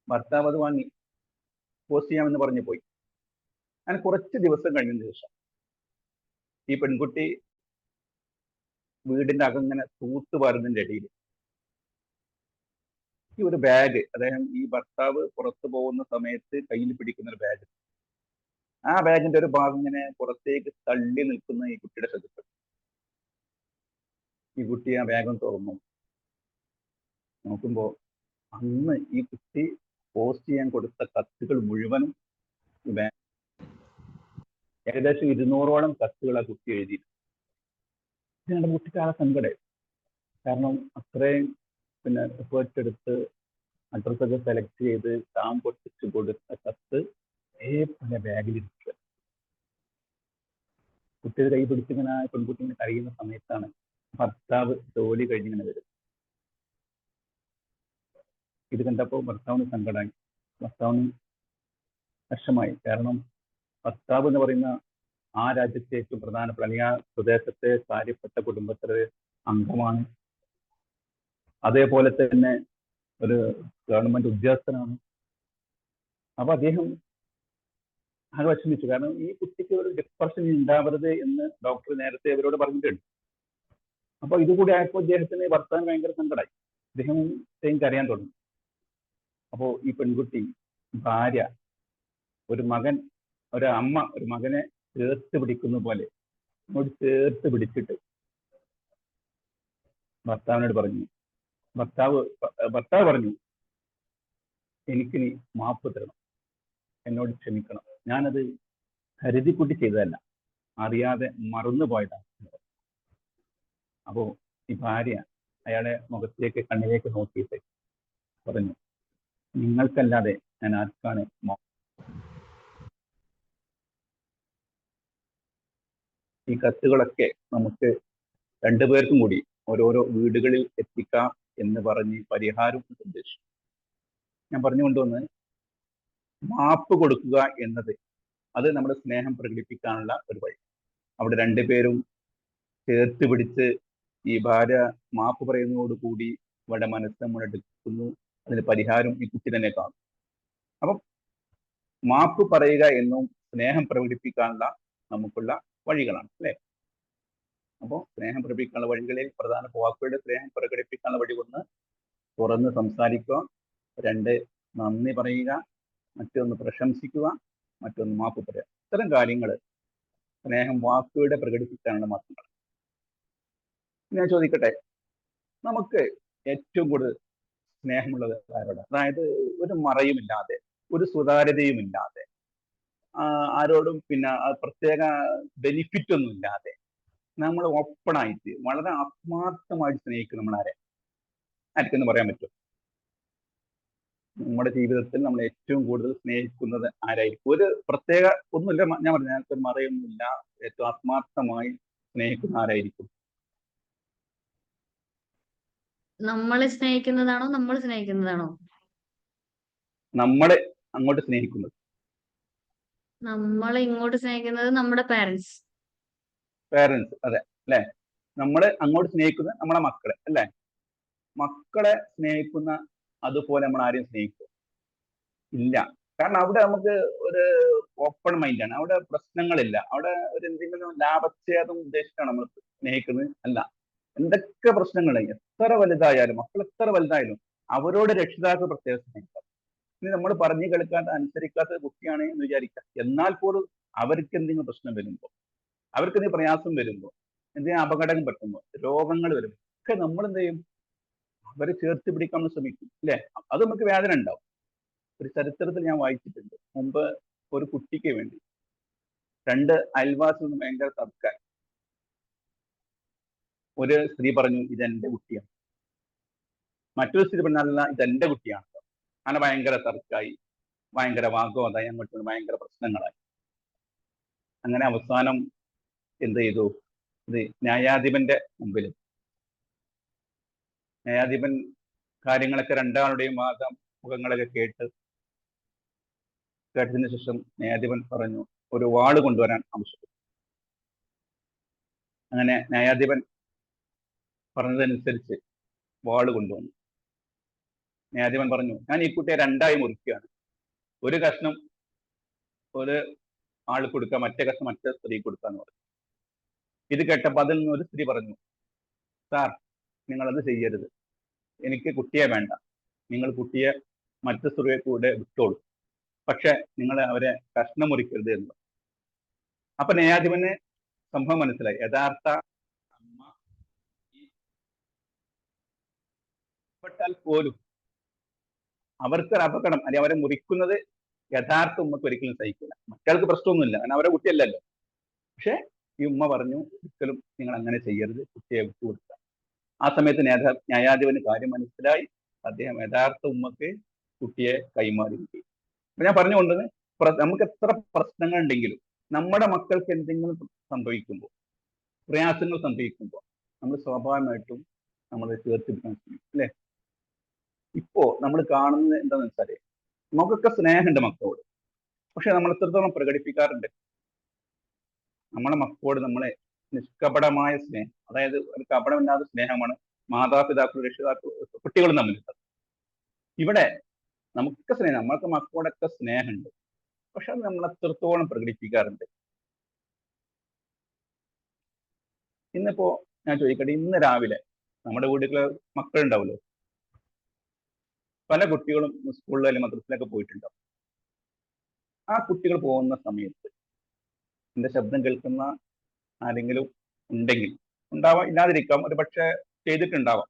ഭർത്താവ് അത് വാങ്ങി പോസ്റ്റ് ചെയ്യാമെന്ന് പറഞ്ഞു പോയി. അങ്ങനെ കുറച്ച് ദിവസം കഴിഞ്ഞതിന് ശേഷം ഈ പെൺകുട്ടി വീടിന്റെ അകങ്ങനെ തൂത്തുവാരുന്നതിന്റെ ഇടയിൽ ഈ ഒരു ബാഗ്, ഈ ഭർത്താവ് പുറത്തു പോകുന്ന സമയത്ത് കയ്യിൽ പിടിക്കുന്ന ഒരു ബാഗ്, ആ ബാഗിന്റെ ഒരു ഭാഗം ഇങ്ങനെ പുറത്തേക്ക് തള്ളി നിൽക്കുന്ന ഈ കുട്ടിയുടെ ശ്രദ്ധപ്പെട്ടു. ഈ കുട്ടി ആ ബാഗും തുറന്നു നോക്കുമ്പോ അന്ന് ഈ കുട്ടി പോസ്റ്റ് ചെയ്യാൻ കൊടുത്ത കത്തുകൾ മുഴുവനും ഏകദേശം 200ഓളം കത്തുകൾ ആ കുട്ടി എഴുതി. ഞങ്ങളുടെ കുട്ടിക്ക് ആ സങ്കടം, കാരണം അത്രയും എഫേർട്ട് എടുത്ത് അഡ്രസ്സൊക്കെ സെലക്ട് ചെയ്ത് സ്റ്റാമ്പ് പൊട്ടിച്ച് കൊടുത്ത കത്ത് അതേപോലെ ബാഗിലിരിക്കുക. കുട്ടിയുടെ കൈ പിടിച്ചിങ്ങനെ പെൺകുട്ടി ഇങ്ങനെ കഴിയുന്ന സമയത്താണ് ഭർത്താവ് ജോലി കഴിഞ്ഞിങ്ങനെ വരും. ഇത് കണ്ടപ്പോൾ ഭർത്താവിന് സങ്കടമായി, ഭർത്താവിന് വിഷമായി. കാരണം ഭർത്താവ് എന്ന് പറയുന്ന ആ രാജ്യത്തെ ഏറ്റവും പ്രധാനപ്പെട്ട അല്ലെങ്കിൽ ആ പ്രദേശത്തെ കാര്യപ്പെട്ട കുടുംബത്തിലെ അംഗമാണ്. അതേപോലെ തന്നെ ഒരു ഗവൺമെന്റ് ഉദ്യോഗസ്ഥനാണ്. അപ്പൊ അദ്ദേഹം ആകെ വിഷമിച്ചു. കാരണം ഈ കുട്ടിക്ക് ഒരു ഡിപ്രഷൻ ഉണ്ടാവരുത് എന്ന് ഡോക്ടർ നേരത്തെ അവരോട് പറഞ്ഞിട്ടുണ്ട്. അപ്പൊ ഇതുകൂടി ആയപ്പോൾ ഇദ്ദേഹത്തിന് ഭർത്താവിന് ഭയങ്കര സങ്കടമായി. അദ്ദേഹം കരയാൻ തുടങ്ങി. അപ്പോ ഈ പെൺകുട്ടി, ഭാര്യ, ഒരു മകൻ, ഒരു അമ്മ ഒരു മകനെ ചേർത്ത് പിടിക്കുന്ന പോലെ അങ്ങോട്ട് ചേർത്ത് പിടിച്ചിട്ട് ഭർത്താവിനോട് പറഞ്ഞു, ഭർത്താവ് പറഞ്ഞു, എനിക്കിനി മാപ്പ് തരണം, എന്നോട് ക്ഷമിക്കണം, ഞാനത് കരുതിക്കുട്ടി ചെയ്തതല്ല, അറിയാതെ മറന്നുപോയതാണ്. അപ്പോ ഈ ഭാര്യ അയാളെ മുഖത്തേക്ക് കണ്ണിലേക്ക് നോക്കിയിട്ട് പറഞ്ഞു, നിങ്ങൾക്കല്ലാതെ ഞാൻ ആർക്കാണ് ഈ കത്തുകളൊക്കെ നമുക്ക് രണ്ടുപേർക്കും കൂടി ഓരോരോ വീടുകളിൽ എത്തിക്കാം എന്ന് പറഞ്ഞ് പരിഹാരം നിർദ്ദേശിച്ചു. ഞാൻ പറഞ്ഞുകൊണ്ടുവന്ന് മാപ്പ് കൊടുക്കുക എന്നത് അത് നമ്മുടെ സ്നേഹം പ്രകടിപ്പിക്കാനുള്ള ഒരു വഴി. അവിടെ രണ്ടുപേരും ചേർത്ത് പിടിച്ച് ഈ ഭാര്യ മാപ്പ് പറയുന്നതോടുകൂടി ഇവിടെ മനസ്സ് മുന്നെടുക്കുന്നു. അതിന് പരിഹാരം ഈ കുട്ടി തന്നെ കാണും. അപ്പം മാപ്പ് പറയുക എന്നും സ്നേഹം പ്രകടിപ്പിക്കാനുള്ള നമുക്കുള്ള വഴികളാണ് അല്ലെ. അപ്പോൾ സ്നേഹം പ്രകടിപ്പിക്കാനുള്ള വഴികളിൽ പ്രധാന വാക്കുകളുടെ സ്നേഹം പ്രകടിപ്പിക്കാനുള്ള വഴി ഒന്ന് തുറന്ന് സംസാരിക്കുക, രണ്ട് നന്ദി പറയുക, മറ്റൊന്ന് പ്രശംസിക്കുക, മറ്റൊന്ന് മാപ്പ് പറയുക. ഇത്തരം കാര്യങ്ങൾ സ്നേഹം വാക്കുകളുടെ പ്രകടിപ്പിക്കാനുള്ള മാർഗങ്ങൾ. ഞാൻ ചോദിക്കട്ടെ, നമുക്ക് ഏറ്റവും കൂടുതൽ സ്നേഹമുള്ളത് ആരോട്? അതായത് ഒരു മറയുമില്ലാതെ, ഒരു സുതാര്യതയുമില്ലാതെ, ആരോടും പിന്നെ പ്രത്യേക ബെനിഫിറ്റ് ഒന്നും ഇല്ലാതെ നമ്മൾ ഓപ്പണായിട്ട് വളരെ ആത്മാർത്ഥമായിട്ട് സ്നേഹിക്കും നമ്മൾ ആർക്കെന്ന് പറയാൻ പറ്റും? നമ്മുടെ ജീവിതത്തിൽ നമ്മൾ ഏറ്റവും കൂടുതൽ സ്നേഹിക്കുന്നത് ആരായിരിക്കും? ഒരു പ്രത്യേക ഒന്നുമില്ല, ഞാൻ പറഞ്ഞു ഒരു മറയൊന്നുമില്ല, ഏറ്റവും ആത്മാർത്ഥമായി സ്നേഹിക്കുന്ന ആരായിരിക്കും? നമ്മളെ സ്നേഹിക്കുന്നതാണോ നമ്മൾ സ്നേഹിക്കുന്നതാണോ? നമ്മളെ അങ്ങോട്ട് സ്നേഹിക്കുന്നത്. നമ്മളെ ഇങ്ങോട്ട് സ്നേഹിക്കുന്നത് നമ്മുടെ പാരന്റ്സ്. അതെ അല്ലെ. നമ്മള് അങ്ങോട്ട് സ്നേഹിക്കുന്നത് നമ്മളെ മക്കളെ അല്ലെ. മക്കളെ സ്നേഹിക്കുന്ന അതുപോലെ നമ്മൾ ആരെയും സ്നേഹിക്കും ഇല്ല. കാരണം അവിടെ നമുക്ക് ഒരു ഓപ്പൺ മൈൻഡാണ്, അവിടെ പ്രശ്നങ്ങളില്ല, അവിടെ ഒരു എന്തെങ്കിലും ലാഭച്ഛേദം ഉദ്ദേശിച്ചാണ് നമ്മൾ സ്നേഹിക്കുന്നത് അല്ല. എന്തൊക്കെ പ്രശ്നങ്ങൾ എത്ര വലുതായാലും, മക്കൾ എത്ര വലുതായാലും അവരോട് രക്ഷിതാക്കൾ പ്രത്യേക സ്നേഹിക്കാം. ഇനി നമ്മൾ പറഞ്ഞു കേൾക്കാത്ത അനുസരിക്കാത്ത കുട്ടിയാണ് എന്ന് വിചാരിക്കുക, എന്നാൽ പോലും അവർക്ക് എന്തെങ്കിലും പ്രശ്നം വരുമ്പോൾ, അവർക്ക് എന്തെങ്കിലും പ്രയാസം വരുമ്പോൾ, എന്തെങ്കിലും അപകടം പറ്റുമ്പോൾ, രോഗങ്ങൾ വരുമ്പോൾ ഒക്കെ നമ്മൾ എന്ത് ചെയ്യും? അവരെ ചേർത്ത് പിടിക്കാൻ ശ്രമിക്കും അല്ലെ. അത് നമുക്ക് വേദന ഉണ്ടാവും. ഒരു ചരിത്രത്തിൽ ഞാൻ വായിച്ചിട്ടുണ്ട്, മുമ്പ് ഒരു കുട്ടിക്ക് വേണ്ടി രണ്ട് അയൽവാസികൾ ഭയങ്കര തർക്കായി. ഒരു സ്ത്രീ പറഞ്ഞു ഇതെന്റെ കുട്ടിയാണ്, മറ്റൊരു സ്ത്രീ പറഞ്ഞല്ല ഇതെന്റെ കുട്ടിയാണ്. അങ്ങനെ ഭയങ്കര തർക്കായി, ഭയങ്കര വാഗ്വാദമായി, അങ്ങോട്ടും ഭയങ്കര പ്രശ്നങ്ങളായി. അങ്ങനെ അവസാനം എന്ത് ചെയ്തു? ഇത് ന്യായാധിപന്റെ മുമ്പിൽ. ന്യായാധിപൻ കാര്യങ്ങളൊക്കെ രണ്ടാളുടെയും മുഖങ്ങളൊക്കെ കേട്ടതിന് ശേഷം ന്യായാധിപൻ പറഞ്ഞു ഒരു വാള് കൊണ്ടുവരാൻ ആവശ്യപ്പെട്ടു. അങ്ങനെ ന്യായാധിപൻ പറഞ്ഞതനുസരിച്ച് വാള് കൊണ്ടുവന്നു. ന്യായാധിപൻ പറഞ്ഞു ഞാൻ ഈ കുട്ടിയെ രണ്ടായി മുറിക്കുകയാണ്, ഒരു കഷ്ണം ഒരു ആൾ കൊടുക്കുക, മറ്റേ കഷ്ണം മറ്റേ സ്ത്രീ കൊടുക്കാന്ന് പറഞ്ഞു. ഇത് കേട്ടപ്പോൾ അതിൽ നിന്ന് ഒരു സ്ത്രീ പറഞ്ഞു, സാർ നിങ്ങളത് ചെയ്യരുത്, എനിക്ക് കുട്ടിയെ വേണ്ട, നിങ്ങൾ കുട്ടിയെ മറ്റു സ്ത്രീയെ കൂടെ വിട്ടോളൂ, പക്ഷെ നിങ്ങൾ അവരെ കഷ്ണം മുറിക്കരുത് എന്ന്. അപ്പൊ ന്യായാധിപന് സംഭവം മനസ്സിലായി. യഥാർത്ഥ അമ്മ പെട്ടാൽ പോലും അവർക്കൊരു അപകടം അല്ലെങ്കിൽ അവരെ മുറിക്കുന്നത് യഥാർത്ഥ ഉമ്മക്ക് ഒരിക്കലും സഹിക്കില്ല. മറ്റയാൾക്ക് പ്രശ്നമൊന്നുമില്ല, കാരണം അവരെ കുട്ടിയല്ലല്ലോ. പക്ഷെ ഈ ഉമ്മ പറഞ്ഞു ഒരിക്കലും നിങ്ങൾ അങ്ങനെ ചെയ്യരുത്, കുട്ടിയെ വിട്ടുകൊടുക്കുക. ആ സമയത്ത് ന്യായാധിപന് കാര്യം മനസ്സിലായി. അദ്ദേഹം യഥാർത്ഥ ഉമ്മക്ക് കുട്ടിയെ കൈമാറി കിട്ടി. അപ്പൊ ഞാൻ പറഞ്ഞുകൊണ്ടത് നമുക്ക് എത്ര പ്രശ്നങ്ങൾ ഉണ്ടെങ്കിലും നമ്മുടെ മക്കൾക്ക് എന്തെങ്കിലും സംഭവിക്കുമ്പോൾ, പ്രയാസങ്ങൾ സംഭവിക്കുമ്പോൾ നമ്മൾ സ്വാഭാവികമായിട്ടും നമ്മൾ ചേർത്തിരിക്കാൻ ശ്രമിക്കും അല്ലെ. ഇപ്പോ നമ്മൾ കാണുന്നത് എന്താണെന്ന് വെച്ചാല് നമുക്കൊക്കെ സ്നേഹമുണ്ട് മക്കളോട്, പക്ഷെ നമ്മൾ എത്രത്തോളം പ്രകടിപ്പിക്കാറുണ്ട്? നമ്മളെ മക്കളോട് നമ്മളെ നിഷ്കപടമായ സ്നേഹം, അതായത് ഒരു കപടമില്ലാത്ത സ്നേഹമാണ് മാതാപിതാക്കളും രക്ഷിതാക്കളും കുട്ടികളും തമ്മിലുള്ളത്. ഇവിടെ നമുക്ക് സ്നേഹം, നമ്മൾക്ക് മക്കളോടൊക്കെ സ്നേഹമുണ്ട്, പക്ഷെ അത് നമ്മൾ എത്രത്തോളം പ്രകടിപ്പിക്കാറുണ്ട്? ഇന്നിപ്പോ ഞാൻ ചോദിക്കട്ടെ, ഇന്ന് രാവിലെ നമ്മുടെ വീട്ടിലെ മക്കളുണ്ടാവുമല്ലോ, പല കുട്ടികളും സ്കൂളിൽ അല്ലെങ്കിൽ മദ്രസയിലൊക്കെ പോയിട്ടുണ്ടാവും. ആ കുട്ടികൾ പോകുന്ന സമയത്ത് എന്റെ ശബ്ദം കേൾക്കുന്ന ആരെങ്കിലും ഉണ്ടെങ്കിൽ, ഉണ്ടാവാം, ഇല്ലാതിരിക്കാം, ഒരു പക്ഷെ ചെയ്തിട്ടുണ്ടാവാം,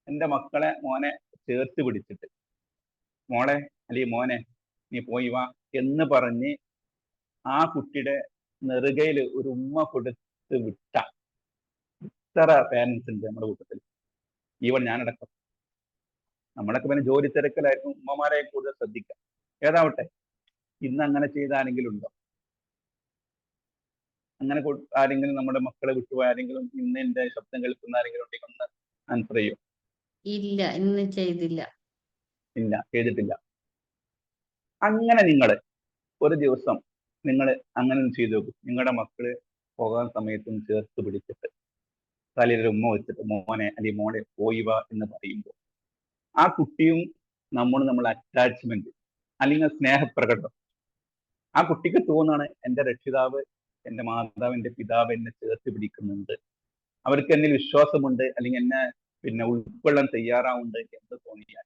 എന്റെ മക്കളെ മോനെ ചേർത്ത് പിടിച്ചിട്ട് മോളെ അല്ലെങ്കിൽ മോനെ നീ പോയി വാ എന്ന് പറഞ്ഞ് ആ കുട്ടിയുടെ നെറുകയിൽ ഒരു ഉമ്മ കൊടുത്ത് വിട്ട ഇത്ര പേരൻസ് ഉണ്ട് നമ്മുടെ കൂട്ടത്തിൽ, ഈവൻ ഞാനടക്കം. നമ്മളൊക്കെ പിന്നെ ജോലി തിരക്കിലായിരുന്നു, ഉമ്മമാരെ കൂടുതൽ ശ്രദ്ധിക്കാം. ഏതാവട്ടെ, ഇന്ന് അങ്ങനെ ചെയ്ത ആരെങ്കിലും ഉണ്ടോ? അങ്ങനെ ആരെങ്കിലും നമ്മുടെ മക്കളെ വിട്ടുപോയ ആരെങ്കിലും, ഇന്ന് എന്റെ ശബ്ദം കേൾക്കുന്ന ആരെങ്കിലും ഉണ്ടെങ്കിൽ ഒന്ന് ആൻസർ ചെയ്യും. ഇല്ല, ഇന്ന് ചെയ്തില്ല. ഇല്ല, ചെയ്തിട്ടില്ല. അങ്ങനെ നിങ്ങൾ ഒരു ദിവസം നിങ്ങൾ അങ്ങനെ ചെയ്തു നോക്കും. നിങ്ങളുടെ മക്കള് പോകാൻ സമയത്തും ചേർത്ത് പിടിച്ചിട്ട് തലയിൽ ഉമ്മ വെച്ചിട്ട് മോനെ അല്ലെങ്കിൽ മോളെ പോയി വാ എന്ന് പറയുമ്പോൾ ആ കുട്ടിയും നമ്മൾ അറ്റാച്ച്മെന്റ് അല്ലെങ്കിൽ സ്നേഹപ്രകടനം, ആ കുട്ടിക്ക് തോന്നാണ് എന്റെ രക്ഷിതാവ്, എന്റെ മാതാവ്, എന്റെ പിതാവ് എന്നെ ചേർത്ത് പിടിക്കുന്നുണ്ട്, അവർക്ക് എന്നിൽ വിശ്വാസമുണ്ട്, അല്ലെങ്കിൽ എന്നെ ഉൾക്കൊള്ളാൻ തയ്യാറാവുണ്ട് എന്ന് തോന്നിയാൽ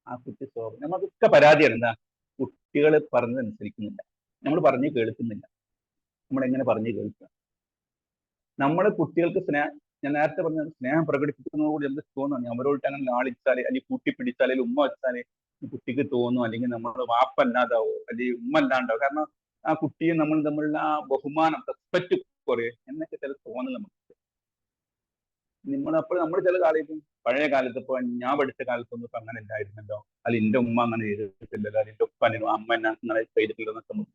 ആ കുട്ടി നമുക്കൊക്കെ പരാതിയാണ്, എന്താ കുട്ടികൾ പറഞ്ഞതനുസരിക്കുന്നില്ല, നമ്മൾ പറഞ്ഞു കേൾക്കുന്നില്ല. നമ്മൾ എങ്ങനെ പറഞ്ഞു കേൾക്കുക? നമ്മൾ കുട്ടികൾക്ക് ഞാൻ നേരത്തെ പറഞ്ഞ സ്നേഹം പ്രകടിപ്പിക്കുന്നതോട് എന്ത് തോന്നുന്നു? അവരോട് അങ്ങനെ ലാളിച്ചാല് അല്ലെങ്കിൽ കൂട്ടിപ്പിടിച്ചാൽ അല്ലെങ്കിൽ ഉമ്മ വെച്ചാല് കുട്ടിക്ക് തോന്നും, അല്ലെങ്കിൽ നമ്മൾ വാപ്പല്ലാതാവോ അല്ലെങ്കിൽ ഉമ്മ അല്ലാണ്ടാവോ, കാരണം ആ കുട്ടിയെ നമ്മൾ തമ്മിലുള്ള ആ ബഹുമാനം, റെസ്പെക്ട് കുറയും എന്നൊക്കെ ചില തോന്നൽ നമുക്ക്. നമ്മൾ ചില കാലത്തും, പഴയ കാലത്ത് ഇപ്പൊ ഞാൻ പഠിച്ച കാലത്തൊന്നും ഇപ്പൊ അങ്ങനെ ഇല്ലായിരുന്നല്ലോ, അല്ല എന്റെ ഉമ്മ അങ്ങനെ ചെയ്തിട്ടില്ലല്ലോ, എന്റെ ഉപ്പ അമ്മ എന്നെ അങ്ങനെ ചെയ്തിട്ടില്ലെന്നൊക്കെ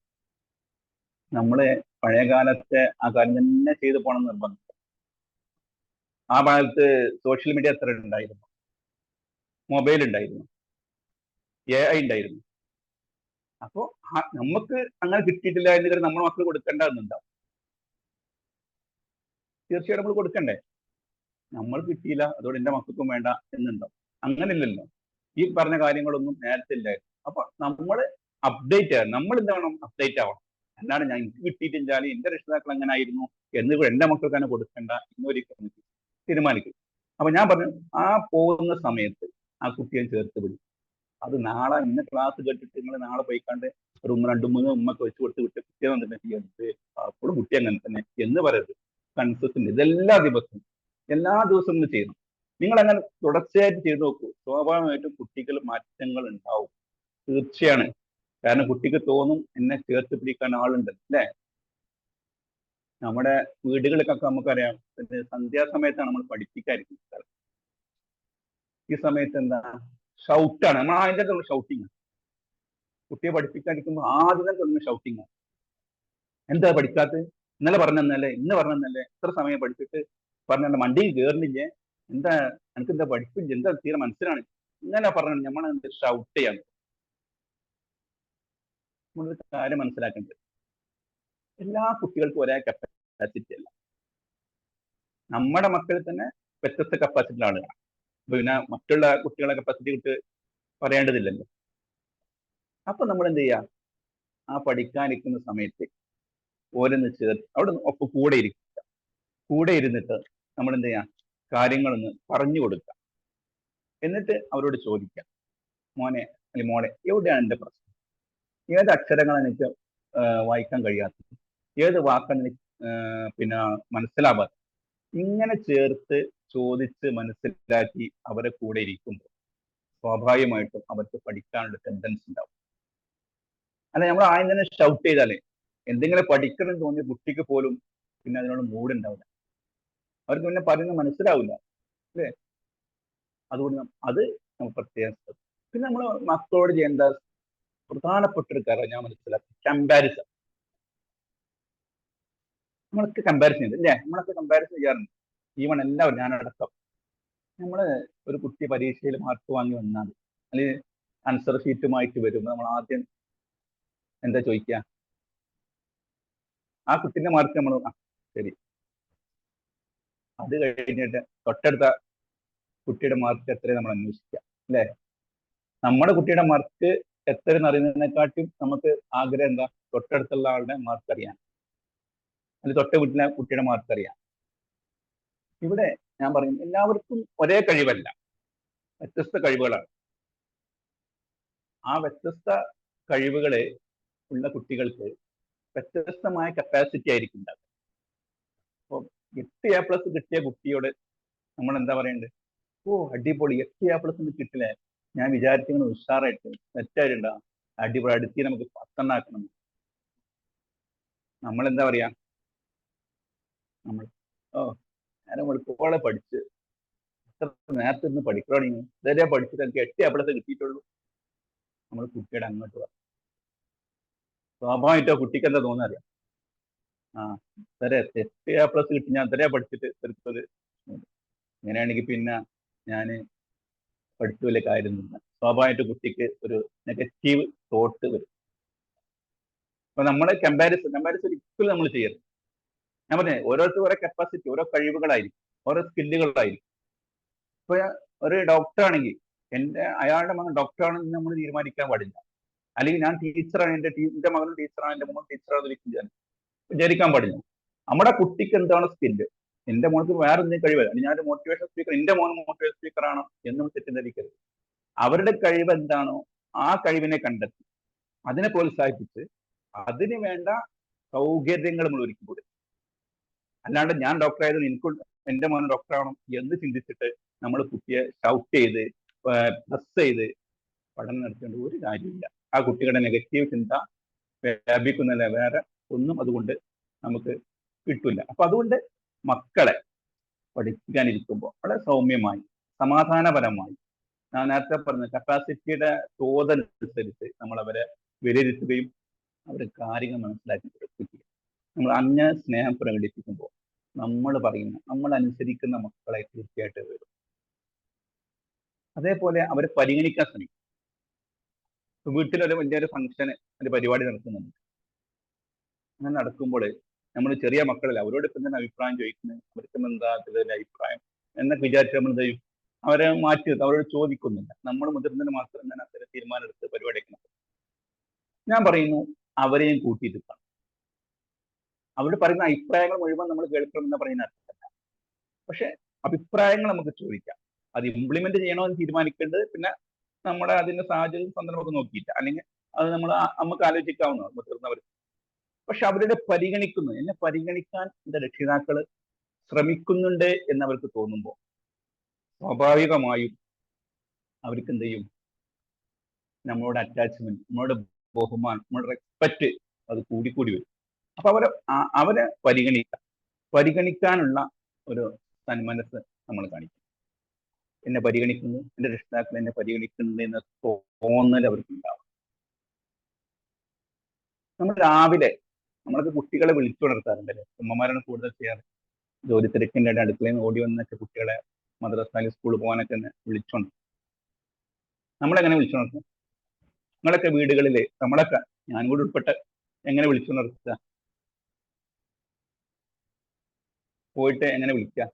നമ്മള് പഴയ കാലത്തെ ആ കാര്യം തന്നെ ചെയ്തു പോകണം എന്ന് നിർബന്ധം. ആ കാലത്ത് സോഷ്യൽ മീഡിയ എത്ര ഉണ്ടായിരുന്നു, മൊബൈൽ ഉണ്ടായിരുന്നു, AI ഉണ്ടായിരുന്നു. അപ്പോ നമുക്ക് അങ്ങനെ കിട്ടിയിട്ടില്ല എന്ന് നമ്മുടെ മക്കൾ കൊടുക്കേണ്ടതെന്നുണ്ടാവും. തീർച്ചയായിട്ടും നമ്മൾ കൊടുക്കണ്ടേ? നമ്മൾ കിട്ടിയില്ല, അതോടെ എന്റെ മക്കൾക്കും വേണ്ട എന്നുണ്ടാവും. അങ്ങനെയില്ലല്ലോ. ഈ പറഞ്ഞ കാര്യങ്ങളൊന്നും നേരത്തെ ഇല്ലായിരുന്നു. അപ്പൊ നമ്മൾ അപ്ഡേറ്റ് ആകും. നമ്മൾ എന്ത് വേണം? അപ്ഡേറ്റ് ആവണം. അല്ലാണ്ട് ഞാൻ എനിക്ക് കിട്ടിയിട്ടില്ലാലും എന്റെ രക്ഷിതാക്കൾ അങ്ങനെ ആയിരുന്നു എന്ന് എന്റെ മക്കൾക്ക് തന്നെ കൊടുക്കണ്ട എന്നൊരു തീരുമാനിക്കും. അപ്പൊ ഞാൻ പറഞ്ഞു, ആ പോകുന്ന സമയത്ത് ആ കുട്ടിയെ ചേർത്ത് പിടിക്കും. അത് നാളെ ഇന്ന ക്ലാസ് കേട്ടിട്ട് നിങ്ങൾ നാളെ പോയിക്കാണ്ട് ഒരു 2-3 ഉമ്മക്ക് വെച്ച് കൊടുത്ത് വിട്ട് കുട്ടിയെ വന്നിട്ട് ചെയ്യരുത്, അപ്പോഴും കുട്ടി അങ്ങനെ തന്നെ എന്ന് പറയരുത്. കൺസിസ്റ്റന്റ് ഇതെല്ലാ ദിവസവും, എല്ലാ ദിവസവും നിങ്ങൾ ചെയ്യണം. നിങ്ങൾ അങ്ങനെ തുടർച്ചയായിട്ട് ചെയ്തു നോക്കൂ, സ്വാഭാവികമായിട്ടും കുട്ടികൾ മാറ്റങ്ങൾ ഉണ്ടാവും. തീർച്ചയാണ്. കാരണം കുട്ടിക്ക് തോന്നും എന്നെ ചേർത്ത് പിടിക്കാൻ ആളുണ്ട്, അല്ലേ? നമ്മുടെ വീടുകളിലൊക്കെ നമുക്കറിയാം, സന്ധ്യാസമയത്താണ് നമ്മൾ പഠിപ്പിക്കാതിരിക്കുന്നത്. ഈ സമയത്ത് എന്താ ഷൗട്ടാണ്, നമ്മൾ അതിൻ്റെ ഷൗട്ടിങ്. കുട്ടിയെ പഠിപ്പിക്കാതിരിക്കുമ്പോൾ ആദ്യം തന്നെ ഷൗട്ടിങ്. എന്താ പഠിക്കാത്തത്? ഇന്നലെ പറഞ്ഞല്ലേ, ഇന്ന് പറഞ്ഞല്ലേ, എത്ര സമയം പഠിച്ചിട്ട് പറഞ്ഞ മണ്ടിയിൽ കയറുന്നില്ലേ, എന്താ എനിക്ക് എന്താ പഠിപ്പില്ല, എന്താ തീരെ മനസ്സിലാണ്, ഇങ്ങനെ പറഞ്ഞു നമ്മളെന്ത് ഷൗട്ട് ചെയ്യാണ്. നമ്മളൊരു കാര്യം മനസ്സിലാക്കേണ്ടത്, എല്ലാ കുട്ടികൾക്കും ഒരേ കപ്പാസിറ്റി അല്ല. നമ്മുടെ മക്കളിൽ തന്നെ വ്യത്യസ്ത കപ്പാസിറ്റി ആളുകളാണ്. പിന്നെ മറ്റുള്ള കുട്ടികളെ കപ്പാസിറ്റി വിട്ട് പറയേണ്ടതില്ലല്ലോ. അപ്പൊ നമ്മൾ എന്ത് ചെയ്യുക? ആ പഠിക്കാനിരിക്കുന്ന സമയത്ത് ഓരോന്ന് ചേർത്ത് അവിടെ ഒപ്പം കൂടെ ഇരുന്നിട്ട് നമ്മൾ എന്ത് ചെയ്യാം? കാര്യങ്ങളൊന്ന് പറഞ്ഞു കൊടുക്കുക. എന്നിട്ട് അവരോട് ചോദിക്കാം, മോനെ അല്ലെങ്കിൽ മോളെ, എവിടെയാണ് എൻ്റെ പ്രശ്നം? ഏത് അക്ഷരങ്ങളാണ് എനിക്ക് വായിക്കാൻ കഴിയാത്തത്? ഏത് വാക്കാണ് എനിക്ക് മനസ്സിലാവാത്തത്? ഇങ്ങനെ ചേർത്ത് ചോദിച്ച് മനസ്സിലാക്കി അവരെ കൂടെ ഇരിക്കുമ്പോൾ സ്വാഭാവികമായിട്ടും അവർക്ക് പഠിക്കാനുള്ള ടെൻഡൻസി ഉണ്ടാവും. അല്ല, നമ്മൾ ആദ്യം തന്നെ ഷൗട്ട് ചെയ്താലേ എന്തെങ്കിലും പഠിക്കണം എന്ന് തോന്നിയ കുട്ടിക്ക് പോലും പിന്നെ അതിനോട് മൂഡ് ഉണ്ടാവില്ല, അവർക്ക് പിന്നെ പറയുന്നത് മനസ്സിലാവില്ല, അല്ലേ? അതുകൊണ്ട് അത് നമ്മൾ പ്രത്യേകം. പിന്നെ നമ്മൾ മക്കളോട് ചെയ്യേണ്ട പ്രധാനപ്പെട്ട ഒരു കാര്യം ഞാൻ മനസ്സിലാക്കി, കമ്പാരിസൺ. നമ്മളൊക്കെ കമ്പാരിസൺ ചെയ്ത്, അല്ലേ? നമ്മളൊക്കെ കമ്പാരിസൺ ചെയ്യാറുണ്ട്, ഈവൺ എല്ലാവരും, ഞാനടക്കം. നമ്മള് ഒരു കുട്ടി പരീക്ഷയിൽ മാർക്ക് വാങ്ങി വന്നാൽ അല്ലെങ്കിൽ ആൻസർ ഷീറ്റുമായിട്ട് വരുമ്പോൾ നമ്മൾ ആദ്യം എന്താ ചോദിക്കുക? ആ കുട്ടിന്റെ മാർക്ക് നമ്മൾ ശരി, അത് കഴിഞ്ഞിട്ട് തൊട്ടടുത്ത കുട്ടിയുടെ മാർക്ക് എത്രയും നമ്മൾ അന്വേഷിക്കുക, അല്ലേ? നമ്മുടെ കുട്ടിയുടെ മാർക്ക് എത്ര അറിയുന്നതിനെക്കാട്ടും നമുക്ക് ആഗ്രഹം എന്താ? തൊട്ടടുത്തുള്ള ആളുടെ മാർക്ക് അറിയാൻ, അല്ലെങ്കിൽ തൊട്ട വീട്ടിലെ കുട്ടിയുടെ മാർക്ക് അറിയാൻ. ഇവിടെ ഞാൻ പറയും, എല്ലാവർക്കും ഒരേ കഴിവല്ല, വ്യത്യസ്ത കഴിവുകളാണ്. ആ വ്യത്യസ്ത കഴിവുകളെ ഉള്ള കുട്ടികൾക്ക് വ്യത്യസ്തമായ കപ്പാസിറ്റി ആയിരിക്കും ഉണ്ടാകുക. അപ്പോൾ 8A+ കിട്ടിയ കുട്ടിയോട് നമ്മൾ എന്താ പറയേണ്ടത്? ഓ അടിപൊളി, 8A+ കിട്ടില്ലേ, ഞാൻ വിചാരിക്കുന്നത് ഉഷാറായിട്ട് തെറ്റായിട്ടുണ്ടാകും, അടിപൊളി, അടുത്തി നമുക്ക് 10 ആക്കണം. നമ്മൾ എന്താ പറയാ? നമ്മൾ നേരം വെളുപ്പോടെ പഠിച്ച് നേരത്തെ ഇരുന്ന് പഠിക്കണമെങ്കിൽ ഇതുവരെ പഠിച്ചിട്ട് എനിക്ക് 8A+ കിട്ടിയിട്ടുള്ളൂ. നമ്മൾ കുട്ടിയുടെ അങ്ങോട്ട് പറയും. സ്വാഭാവികമായിട്ടോ കുട്ടിക്ക് എന്താ തോന്നാറിയാം, ഇതരെ 8A+ കിട്ടി, ഞാൻ ഇതരെ പഠിച്ചിട്ട് ഒരു ഇങ്ങനെയാണെങ്കിൽ പിന്നെ ഞാൻ പഠിച്ചു വലിയ കാര്യമൊന്നുമില്ല. സ്വാഭാവികമായിട്ട് കുട്ടിക്ക് ഒരു നെഗറ്റീവ് തോട്ട് വരും. അപ്പൊ നമ്മളെ കമ്പാരിസൺ ഒരിക്കലും നമ്മൾ ചെയ്യരുത്. ഞാൻ പറഞ്ഞേ, ഓരോരുത്തരും ഓരോ കപ്പാസിറ്റി, ഓരോ കഴിവുകളായിരിക്കും, ഓരോ സ്കില്ലുകളായിരിക്കും. ഇപ്പൊ ഒരു ഡോക്ടർ ആണെങ്കിൽ അയാളുടെ മകൻ ഡോക്ടറാണെന്ന് നമ്മൾ തീരുമാനിക്കാൻ പാടില്ല. അല്ലെങ്കിൽ ഞാൻ ടീച്ചറാണ്, എന്റെ മകനും ടീച്ചറാണ്, എന്റെ മോൻ ടീച്ചറാണെന്ന് വിചാരിക്കാൻ പാടില്ല. നമ്മുടെ കുട്ടിക്ക് എന്താണ് സ്കില്ല്, എന്റെ മോൾക്ക് വേറെ എന്തെങ്കിലും കഴിവല്ല, അല്ലെങ്കിൽ ഞാനൊരു മോട്ടിവേഷൻ സ്പീക്കർ, എന്റെ മോൻ മോട്ടിവേഷൻ സ്പീക്കറാണ് എന്നും തെറ്റിദ്ധരിക്കരുത്. അവരുടെ കഴിവ് എന്താണോ ആ കഴിവിനെ കണ്ടെത്തി അതിനെ പ്രോത്സാഹിപ്പിച്ച് അതിന് വേണ്ട സൗകര്യങ്ങൾ നമ്മൾ ഒരുക്കി കൊടുക്കും. അല്ലാണ്ട് ഞാൻ ഡോക്ടറായത് എനിക്ക് എന്റെ മോൻ ഡോക്ടറാവണം എന്ന് ചിന്തിച്ചിട്ട് നമ്മൾ കുട്ടിയെ ഷൗട്ട് ചെയ്ത് പ്രസ് ചെയ്ത് പഠനം നടത്തേണ്ട ഒരു കാര്യമില്ല. ആ കുട്ടികളുടെ നെഗറ്റീവ് ചിന്ത വ്യാപിക്കുന്നല്ല, വേറെ ഒന്നും അതുകൊണ്ട് നമുക്ക് കിട്ടില്ല. അപ്പൊ അതുകൊണ്ട് മക്കളെ പഠിപ്പിക്കാനിരിക്കുമ്പോൾ വളരെ സൗമ്യമായി, സമാധാനപരമായി, ഞാൻ നേരത്തെ പറഞ്ഞ കപ്പാസിറ്റിയുടെ തോതനുസരിച്ച് നമ്മൾ അവരെ വിലയിരുത്തുകയും അവരെ കാര്യങ്ങൾ മനസ്സിലാക്കി പഠിപ്പിക്കുക. നമ്മൾ അങ്ങനെ സ്നേഹം പ്രകടിപ്പിക്കുമ്പോൾ നമ്മൾ പറയുന്ന, നമ്മൾ അനുസരിക്കുന്ന മക്കളെ തീർച്ചയായിട്ടും വരും. അതേപോലെ അവരെ പരിഗണിക്കാൻ ശ്രമിക്കും. വീട്ടിലൊരു വലിയൊരു ഫംഗ്ഷന്, ഒരു പരിപാടി നടക്കുന്നുണ്ട്. അങ്ങനെ നടക്കുമ്പോൾ നമ്മൾ ചെറിയ മക്കളല്ല, അവരോട് ഇപ്പം തന്നെ അഭിപ്രായം ചോദിക്കുന്നത്, അവർക്ക് എന്താ അതിലൊരു അഭിപ്രായം എന്നൊക്കെ വിചാരിച്ച് നമ്മൾ എന്ത് ചെയ്യും? അവരെ മാറ്റി നിർത്തും, അവരോട് ചോദിക്കുന്നില്ല. നമ്മൾ മുതിർന്നതിന് മാത്രം തന്നെ അത്തരം തീരുമാനം എടുത്ത് പരിപാടിക്ക് നടത്തും. ഞാൻ പറയുന്നു, അവരെയും കൂട്ടിയിരുത്തണം. അവരോട് പറയുന്ന അഭിപ്രായങ്ങൾ മുഴുവൻ നമ്മൾ കേൾക്കണമെന്ന് പറയുന്ന അർത്ഥമല്ല. പക്ഷെ അഭിപ്രായങ്ങൾ നമുക്ക് ചോദിക്കാം. അത് ഇംപ്ലിമെന്റ് ചെയ്യണോ എന്ന് തീരുമാനിക്കേണ്ടത് പിന്നെ നമ്മുടെ അതിന്റെ സാഹചര്യം സന്ദർഭമൊക്കെ നോക്കിയിട്ട്, അല്ലെങ്കിൽ അത് നമുക്ക് ആലോചിക്കാവുന്നതാണ് മുതിർന്നവർ. പക്ഷെ അവരുടെ പരിഗണിക്കുന്നു, എന്നെ പരിഗണിക്കാൻ എന്റെ രക്ഷിതാക്കൾ ശ്രമിക്കുന്നുണ്ട് എന്നവർക്ക് തോന്നുമ്പോൾ സ്വാഭാവികമായും അവർക്ക് എന്ത് ചെയ്യും? നമ്മളോട് അറ്റാച്ച്മെന്റ്, നമ്മളോട് ബഹുമാനം, നമ്മുടെ റെസ്പെക്ട് അത് കൂടിക്കൂടി വരും. അപ്പൊ അവരെ പരിഗണിക്കാനുള്ള ഒരു സന്മനസ് നമ്മൾ കാണിക്കും. എന്നെ പരിഗണിക്കുന്നു, എന്റെ രക്ഷിതാക്കൾ എന്നെ പരിഗണിക്കുന്നു എന്ന തോന്നൽ അവർക്ക് ഉണ്ടാവും. നമ്മൾ രാവിലെ നമ്മളൊക്കെ കുട്ടികളെ വിളിച്ചുണർത്താറുണ്ടല്ലേ? ഉമ്മമാരാണ് കൂടുതൽ ചെയ്യാറ്. ജോലി തിരക്കിൻ്റെ അടുക്കളയിൽ നിന്ന് ഓടി വന്നൊക്കെ കുട്ടികളെ മദ്രസയിൽ സ്കൂളിൽ പോകാനൊക്കെ വിളിച്ചുണർത്തും. നമ്മളെങ്ങനെ വിളിച്ചുണർത്തും? നിങ്ങളൊക്കെ വീടുകളിൽ, നമ്മളൊക്കെ, ഞാൻ കൂടി ഉൾപ്പെട്ട, എങ്ങനെ വിളിച്ചുണർത്തുക? പോയിട്ട് എങ്ങനെ വിളിക്കുക?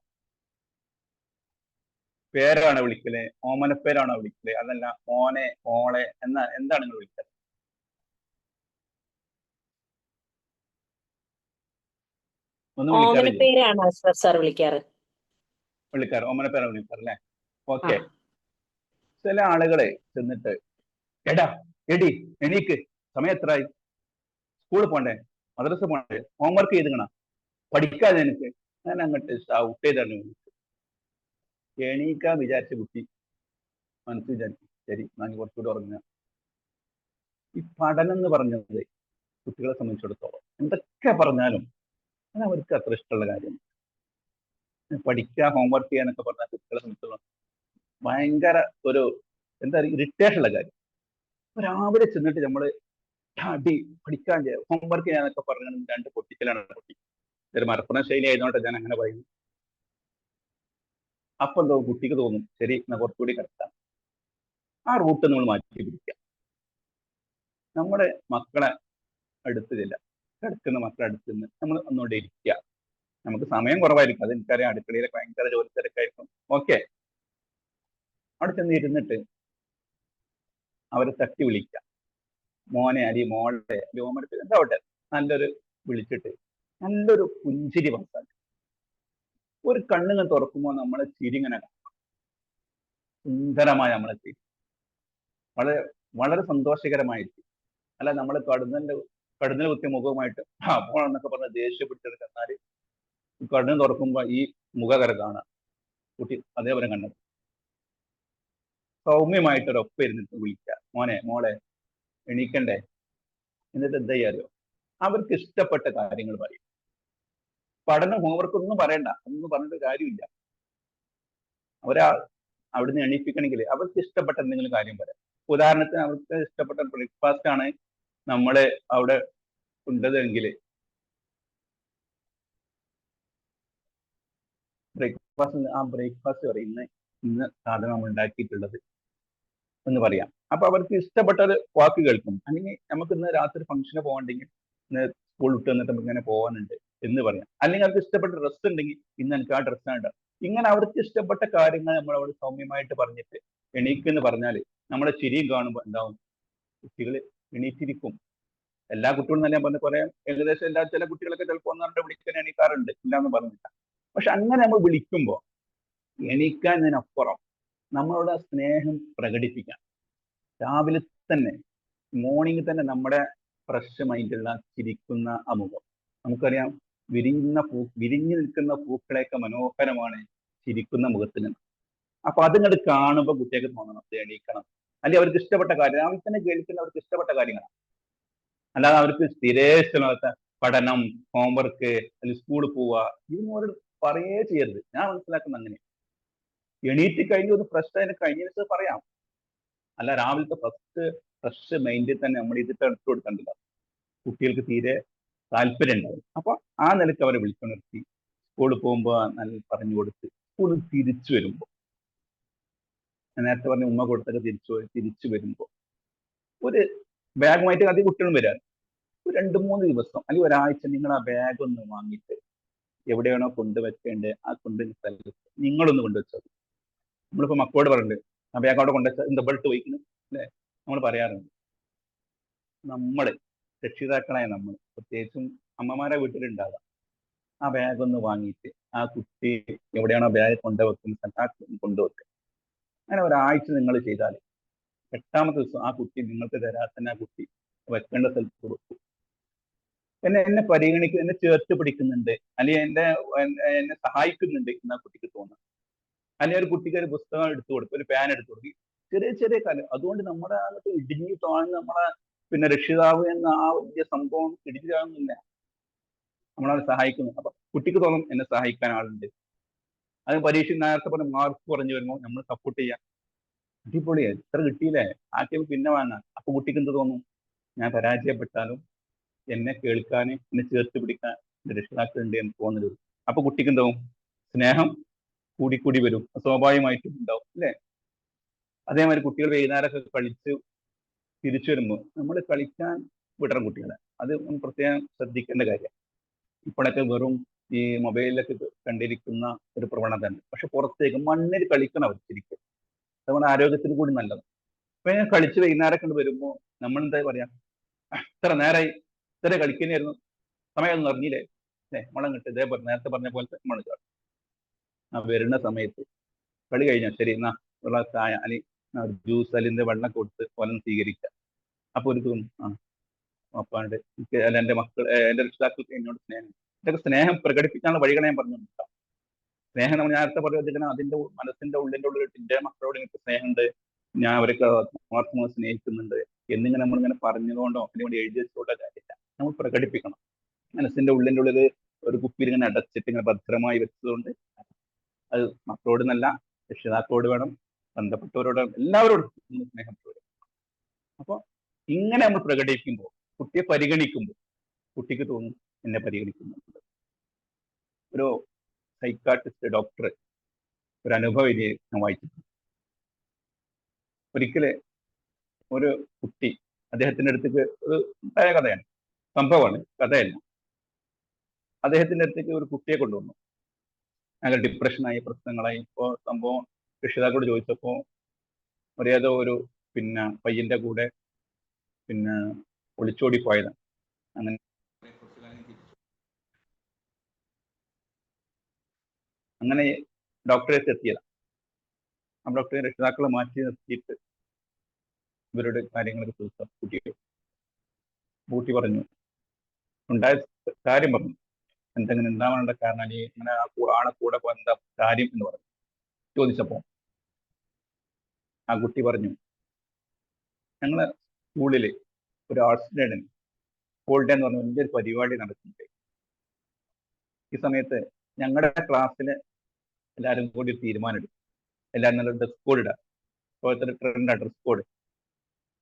പേരാണോ വിളിക്കല്? ഓമനപ്പേരാണോ വിളിക്കല്? അതല്ല മോനെ, മോളെ എന്താണ് നിങ്ങൾ വിളിക്കല്? ഒന്നും ഓമനപ്പേരാണ് സാർ വിളിക്കാറ്. ഓമനപ്പേരാണ് വിളിക്കാറ് അല്ലേ? ഓക്കെ. ചില ആളുകളെ ചെന്നിട്ട്, എടാ എടി എണീക്ക്, സമയം എത്രയായി, സ്കൂളിൽ പോണ്ടേ, മദ്രസ പോണ്ടേ, ഹോംവർക്ക് ചെയ്തുകണ, പഠിക്കാതെ എനിക്ക്, ഞാൻ അങ്ങോട്ട് ഷൗട്ട് ചെയ്താണ് വിളിച്ചത്. എണീക്കാൻ വിചാരിച്ച കുട്ടി മനസ്സ് വിചാരിക്കും, ശരി ഞാൻ കുറച്ചുകൂടി ഉറങ്ങുക. ഈ പഠനം എന്ന് പറഞ്ഞത് കുട്ടികളെ സംബന്ധിച്ചിടത്തോളം എന്തൊക്കെ പറഞ്ഞാലും അത് അവർക്ക് അത്ര ഇഷ്ടമുള്ള കാര്യമാണ്. പഠിക്കുക, ഹോംവർക്ക് ചെയ്യാനൊക്കെ പറഞ്ഞാൽ കുട്ടികളെ സംബന്ധിച്ചിടത്തോളം ഭയങ്കര ഒരു എന്താ പറയുക, ഇറിറ്റേഷൻ ഉള്ള കാര്യം. രാവിലെ ചെന്നിട്ട് നമ്മള് അടി പഠിക്കാൻ, ഹോംവർക്ക് ചെയ്യാനൊക്കെ പറഞ്ഞ 2 പൊട്ടിക്കലാണ് പൊട്ടി. ഒരു മലപ്പുറം ശൈലി ആയതുകൊണ്ട് ഞാൻ അങ്ങനെ പറയുന്നു. അപ്പൊ എന്തോ കുട്ടിക്ക് തോന്നും ശരി എന്നാ കുറച്ചുകൂടി കിടക്കാം. ആ റൂട്ട് നമ്മൾ മാറ്റി പിടിക്കുക. നമ്മുടെ മക്കളെ അടുത്ത് ചെല്ലുക, കിടക്കുന്ന മക്കളെ അടുത്ത് നിന്ന് നമ്മൾ ഒന്നുകൂടെ ഇരിക്കുക. നമുക്ക് സമയം കുറവായിരിക്കും, അത് എനിക്കറിയാം, അടുക്കളയിലൊക്കെ ഭയങ്കര ജോലി തിരക്കായിരിക്കും. ഓക്കെ, അവിടെ ചെന്ന് ഇരുന്നിട്ട് അവരെ തട്ടി വിളിക്കുക. മോനെ അരി മോളെ രോമെടുത്ത് എന്താവട്ടെ നല്ലൊരു വിളിച്ചിട്ട് നല്ലൊരു പുഞ്ചിരി വന്നാൽ ഒരു കണ്ണുകൾ തുറക്കുമ്പോൾ നമ്മളെ ചിരി ഇങ്ങനെ കാണാം. സുന്ദരമായ നമ്മളെ ചിരി വളരെ വളരെ സന്തോഷകരമായിരിക്കും. അല്ല നമ്മൾ കടുന്നൽ കുത്തിയ മുഖവുമായിട്ട് അപ്പോഴെന്നൊക്കെ പറഞ്ഞ് ദേഷ്യപ്പെട്ടിരുന്നാല് കണ്ണു തുറക്കുമ്പോ ഈ മുഖകര കാണാം. കുട്ടി അതേപോലെ കണ്ടത് സൗമ്യമായിട്ടൊരൊപ്പം ഇരുന്നിട്ട് വിളിക്കുക, മോനെ മോളെ എണീക്കണ്ടേ. എന്നിട്ട് എന്താ ചെയ്യാറിയോ, അവർക്ക് ഇഷ്ടപ്പെട്ട കാര്യങ്ങൾ പറയും. പഠനം ഹോംവർക്ക് ഒന്നും പറയണ്ട, ഒന്നും പറഞ്ഞിട്ട് കാര്യമില്ല. ഒരാൾ അവിടുന്ന് എണീപ്പിക്കണമെങ്കിൽ അവർക്ക് ഇഷ്ടപ്പെട്ട എന്തെങ്കിലും കാര്യം പറയാം. ഉദാഹരണത്തിന് അവർക്ക് ഇഷ്ടപ്പെട്ട ബ്രേക്ക്ഫാസ്റ്റ് ആണ് നമ്മള് അവിടെ ഉണ്ടതെങ്കിൽ ബ്രേക്ക്ഫാസ്റ്റ് പറയും ഇന്ന് സാധനം നമ്മൾ ഉണ്ടാക്കിയിട്ടുള്ളത് എന്ന് പറയാം. അപ്പൊ അവർക്ക് ഇഷ്ടപ്പെട്ട ഒരു വാക്ക് കേൾക്കും. അല്ലെങ്കിൽ നമുക്ക് ഇന്ന് രാത്രി ഫംഗ്ഷന് പോകണ്ടെങ്കിൽ ഇന്ന് സ്കൂൾ വിട്ട് വന്നിട്ട് നമുക്ക് ഇങ്ങനെ പോകാനുണ്ട് എന്ന് പറയാം. അല്ലെങ്കിൽ അവർക്ക് ഇഷ്ടപ്പെട്ട ഡ്രസ്സ് ഉണ്ടെങ്കിൽ ഇന്ന് എനിക്ക് ആ ഡ്രസ്സാണ് ഉണ്ടാകും. ഇങ്ങനെ അവർക്ക് ഇഷ്ടപ്പെട്ട കാര്യങ്ങൾ നമ്മൾ അവിടെ സൗമ്യമായിട്ട് പറഞ്ഞിട്ട് എണീക്കെന്ന് പറഞ്ഞാൽ നമ്മുടെ ചിരിയും കാണുമ്പോൾ എന്താവും, കുട്ടികൾ എണീറ്റിരിക്കും. എല്ലാ കുട്ടികളും തന്നെ പറഞ്ഞ കുറെ ഏകദേശം ചില കുട്ടികളൊക്കെ ചിലപ്പോൾ ഒന്നാണ്ട് വിളിക്കാൻ എണീക്കാറുണ്ട്, ഇല്ലാന്ന് പറഞ്ഞില്ല. പക്ഷെ അങ്ങനെ നമ്മൾ വിളിക്കുമ്പോൾ എണീക്കുന്നതിനപ്പുറം നമ്മളോട് സ്നേഹം പ്രകടിപ്പിക്കാം. രാവിലെ തന്നെ മോർണിംഗ് തന്നെ നമ്മുടെ ഫ്രഷ് മൈൻഡുള്ള ചിരിക്കുന്ന ആ മുഖം. നമുക്കറിയാം വിരിഞ്ഞു നിൽക്കുന്ന പൂക്കളെയൊക്കെ മനോഹരമാണ് ചിരിക്കുന്ന മുഖത്തിന്. അപ്പൊ അതിങ്ങോട്ട് കാണുമ്പോൾ കുട്ടികൾക്ക് തോന്നണം അത് എണീക്കണം. അല്ലെങ്കിൽ അവർക്ക് ഇഷ്ടപ്പെട്ട കാര്യം രാവിലെ തന്നെ കേൾക്കുന്ന അവർക്ക് ഇഷ്ടപ്പെട്ട കാര്യങ്ങളാണ്. അല്ലാതെ അവർക്ക് സ്ഥിരേഷ്ടമില്ലാത്ത പഠനം, ഹോംവർക്ക്, അല്ലെങ്കിൽ സ്കൂളിൽ പോവുക ഇതൊന്നും പറയേ ചെയ്യരുത്. ഞാൻ മനസ്സിലാക്കുന്ന അങ്ങനെ എണീറ്റ് കഴിഞ്ഞ് ഒന്ന് ഫ്രഷ് ആയിട്ട് കഴിഞ്ഞിട്ട് പറയാം. അല്ല രാവിലത്തെ ഫ്രഷ് മൈൻഡിൽ തന്നെ നമ്മൾ ഇതിട്ട് എടുത്തു കൊടുക്കേണ്ടത് കുട്ടികൾക്ക് തീരെ താല്പര്യം ഉണ്ടാവും. അപ്പൊ ആ നിലയ്ക്ക് അവരെ വിളിച്ചുണർത്തി സ്കൂളിൽ പോകുമ്പോൾ നല്ല പറഞ്ഞു കൊടുത്ത് സ്കൂളിൽ തിരിച്ചു വരുമ്പോൾ നേരത്തെ പറഞ്ഞ ഉമ്മ കൊടുത്തൊക്കെ തിരിച്ചു വരുമ്പോൾ ഒരു ബാഗുമായിട്ട് അധികം കുട്ടികളും വരാൻ ഒരു 2-3 ദിവസം അല്ലെങ്കിൽ ഒരാഴ്ച നിങ്ങൾ ആ ബാഗ് ഒന്ന് വാങ്ങിയിട്ട് എവിടെയാണോ കൊണ്ടുവയ്ക്കേണ്ടത് ആ കൊണ്ടുവന്ന സ്ഥലത്ത് നിങ്ങളൊന്ന് കൊണ്ടുവച്ചത്. നമ്മളിപ്പോ മക്കളോട് പറയുന്നുണ്ട് ആ ബാഗ് അവിടെ കൊണ്ടുവച്ചാൽ എന്താ ബെൽറ്റ് വയ്ക്കുന്നു അല്ലെ, നമ്മൾ പറയാറുണ്ട്. നമ്മള് രക്ഷിതാക്കളായ നമ്മൾ പ്രത്യേകിച്ചും അമ്മമാരെ വീട്ടിലുണ്ടാകാം, ആ ബാഗ് ഒന്ന് വാങ്ങിയിട്ട് ആ കുട്ടി എവിടെയാണോ ബാഗ് കൊണ്ടുവെക്കുന്ന സ്ഥലത്ത് കൊണ്ടുവെക്കുക. അങ്ങനെ ഒരാഴ്ച നിങ്ങൾ ചെയ്താൽ 8ാമത്തെ ദിവസം ആ കുട്ടി നിങ്ങൾക്ക് തരാത്തന്നെ ആ കുട്ടി വെക്കേണ്ട സ്ഥലത്ത് കൊടുക്കും. എന്നെ പരിഗണിക്കും, എന്നെ ചേർത്ത് പിടിക്കുന്നുണ്ട്, അല്ലെങ്കിൽ എന്നെ സഹായിക്കുന്നുണ്ട് എന്ന് ആ കുട്ടിക്ക് തോന്നുന്നു. അല്ലെങ്കിൽ ഒരു കുട്ടിക്ക് ഒരു പുസ്തകം എടുത്തു കൊടുക്കും, ഒരു പാൻ എടുത്തു കൊടുക്കും. ചെറിയ കാര്യം. അതുകൊണ്ട് നമ്മുടെ അങ്ങോട്ട് ഇടിഞ്ഞു താഴ്ന്ന് നമ്മളെ രക്ഷിതാവ് എന്ന ആ വലിയ സംഭവം ഇടിഞ്ഞു താഴ്ന്നില്ല, നമ്മളെ സഹായിക്കുന്നു. അപ്പൊ കുട്ടിക്ക് തോന്നും എന്നെ സഹായിക്കാൻ ആളുണ്ട്. അത് പരീക്ഷ നേരത്തെ പറഞ്ഞ മാർക്ക് കുറഞ്ഞു വരുമ്പോൾ നമ്മൾ സപ്പോർട്ട് ചെയ്യാം. അടിപൊളിയാ, ഇത്ര കിട്ടിയില്ലേ, ആ ടൈം പിന്നെ വാങ്ങാം. അപ്പൊ കുട്ടിക്ക് എന്ത് തോന്നും, ഞാൻ പരാജയപ്പെട്ടാലും എന്നെ കേൾക്കാൻ, എന്നെ ചേർത്ത് പിടിക്കാൻ എന്റെ രക്ഷിതാക്കളുണ്ട് എന്ന് തോന്നരുത്. അപ്പൊ കുട്ടിക്ക് എന്താവും, സ്നേഹം കൂടി വരും, സ്വാഭാവികമായിട്ടും ഉണ്ടാവും അല്ലെ. അതേമാതിരി കുട്ടികൾ വൈകുന്നേരമൊക്കെ കളിച്ച് തിരിച്ചു വരുമ്പോൾ നമ്മൾ കളിക്കാൻ വിടണം കുട്ടികളെ. അത് പ്രത്യേകം ശ്രദ്ധിക്കേണ്ട കാര്യം. ഇപ്പോഴൊക്കെ വെറും ഈ മൊബൈലിലൊക്കെ കണ്ടിരിക്കുന്ന ഒരു പ്രവണത ഉണ്ട്. പക്ഷെ പുറത്തേക്ക് മണ്ണിൽ കളിക്കണം അവർ ശരിക്കും. നമ്മുടെ ആരോഗ്യത്തിന് കൂടി നല്ലത്. അപ്പൊ ഞാൻ കളിച്ച് വൈകുന്നേരമൊക്കെ വരുമ്പോൾ നമ്മൾ എന്താ പറയാ, ഇത്ര നേരമായി ഇത്ര കളിക്കുന്നതായിരുന്നു, സമയമൊന്നും അറിഞ്ഞില്ലേ മളം കിട്ടും. ഇതേപോലെ നേരത്തെ പറഞ്ഞ പോലത്തെ നമ്മൾ വരുന്ന സമയത്ത് കളി കഴിഞ്ഞാൽ ശരി എന്നാ ഉള്ള ചായ അല്ലെങ്കിൽ ജ്യൂസ് അല്ലെങ്കിൽ വെള്ളം കൊടുത്ത് ഫലം സ്വീകരിക്കുക. അപ്പൊ ഒരു തോന്നും അപ്പാണ്ട് അല്ല എന്റെ മക്കൾ എന്റെ രക്ഷിതാക്കൾക്ക് എന്നോട് സ്നേഹം. ഇതൊക്കെ സ്നേഹം പ്രകടിപ്പിക്കാനുള്ള വഴികളെ ഞാൻ പറഞ്ഞുകൊടുക്കാം. സ്നേഹം നമ്മൾ നേരത്തെ പറഞ്ഞിരിക്കണം, അതിന്റെ മനസ്സിന്റെ ഉള്ളിന്റെ ഉള്ളിൽ എന്റെ മക്കളോട് എനിക്ക് സ്നേഹമുണ്ട്, ഞാൻ അവരൊക്കെ ആത്മാർത്ഥമായി സ്നേഹിക്കുന്നുണ്ട് എന്നിങ്ങനെ നമ്മളിങ്ങനെ പറഞ്ഞതുകൊണ്ടോ അതിനുവേണ്ടി എഴുതി വെച്ചുകൊണ്ടോ കാര്യമില്ല. നമ്മൾ പ്രകടിപ്പിക്കണം. മനസ്സിന്റെ ഉള്ളിന്റെ ഉള്ളിൽ ഒരു കുപ്പിയിൽ ഇങ്ങനെ അടച്ചിട്ട് ഇങ്ങനെ ഭദ്രമായി വെച്ചതുകൊണ്ട് അത് മക്കളോട് നല്ല രക്ഷിതാക്കളോട് വേണം, ബന്ധപ്പെട്ടവരോട് എല്ലാവരോടും സ്നേഹം പ്രകടിപ്പിക്കണം. അപ്പൊ ഇങ്ങനെ നമ്മൾ പ്രകടിപ്പിക്കുമ്പോൾ കുട്ടിയെ പരിഗണിക്കുമ്പോൾ കുട്ടിക്ക് തോന്നും എന്നെ പരിഗണിക്കുന്നുണ്ട്. ഒരു സൈക്കാട്രിസ്റ്റ് ഡോക്ടർ ഒരു അനുഭവ ഞാൻ വായിച്ചിട്ടുണ്ട്. ഒരിക്കല് ഒരു കുട്ടി അദ്ദേഹത്തിന്റെ അടുത്തേക്ക് ഒരു ഉണ്ടായ കഥയാണ്, സംഭവമാണ്, കഥയല്ല. അദ്ദേഹത്തിന്റെ അടുത്തേക്ക് ഒരു കുട്ടിയെ കൊണ്ടുവന്നു. അയാൾ ഡിപ്രഷനായി, പ്രശ്നങ്ങളായി. ഇപ്പോൾ സംഭവം രക്ഷിതാക്കളോട് ചോദിച്ചപ്പോൾ ഏതോ ഒരു പയ്യന്റെ കൂടെ ഒളിച്ചോടി പോയതാണ്. അങ്ങനെ അങ്ങനെ ഡോക്ടറെ എത്തിയതാണ്. ആ ഡോക്ടറെ രക്ഷിതാക്കളെ മാറ്റി നിർത്തിയിട്ട് ഇവരുടെ കാര്യങ്ങളൊക്കെ ചോദിച്ച കുട്ടി പറഞ്ഞു, ഉണ്ടായ കാര്യം പറഞ്ഞു, എന്തെങ്കിലും ഉണ്ടാവാനുള്ള കാരണം, അല്ലെങ്കിൽ ഇങ്ങനെ ആളെ കൂടെ എന്താ കാര്യം എന്ന് പറഞ്ഞു. ചോദിച്ചപ്പോ ആ കുട്ടി പറഞ്ഞു, ഞങ്ങളെ സ്കൂളില് ഒരു ആർട്സ് ഡേ സ്കൂൾ ഡേ എന്ന് പറഞ്ഞ വലിയൊരു പരിപാടി നടക്കുന്നുണ്ട്. ഈ സമയത്ത് ഞങ്ങളുടെ ക്ലാസ്സില് എല്ലാവരും കൂടി തീരുമാനമെടുക്കും, എല്ലാവരും നല്ല ഡ്രസ് കോഡ് ഇടാം. ഇപ്പോഴത്തെ ഒരു ട്രെൻഡാണ് ഡ്രസ് കോഡ്.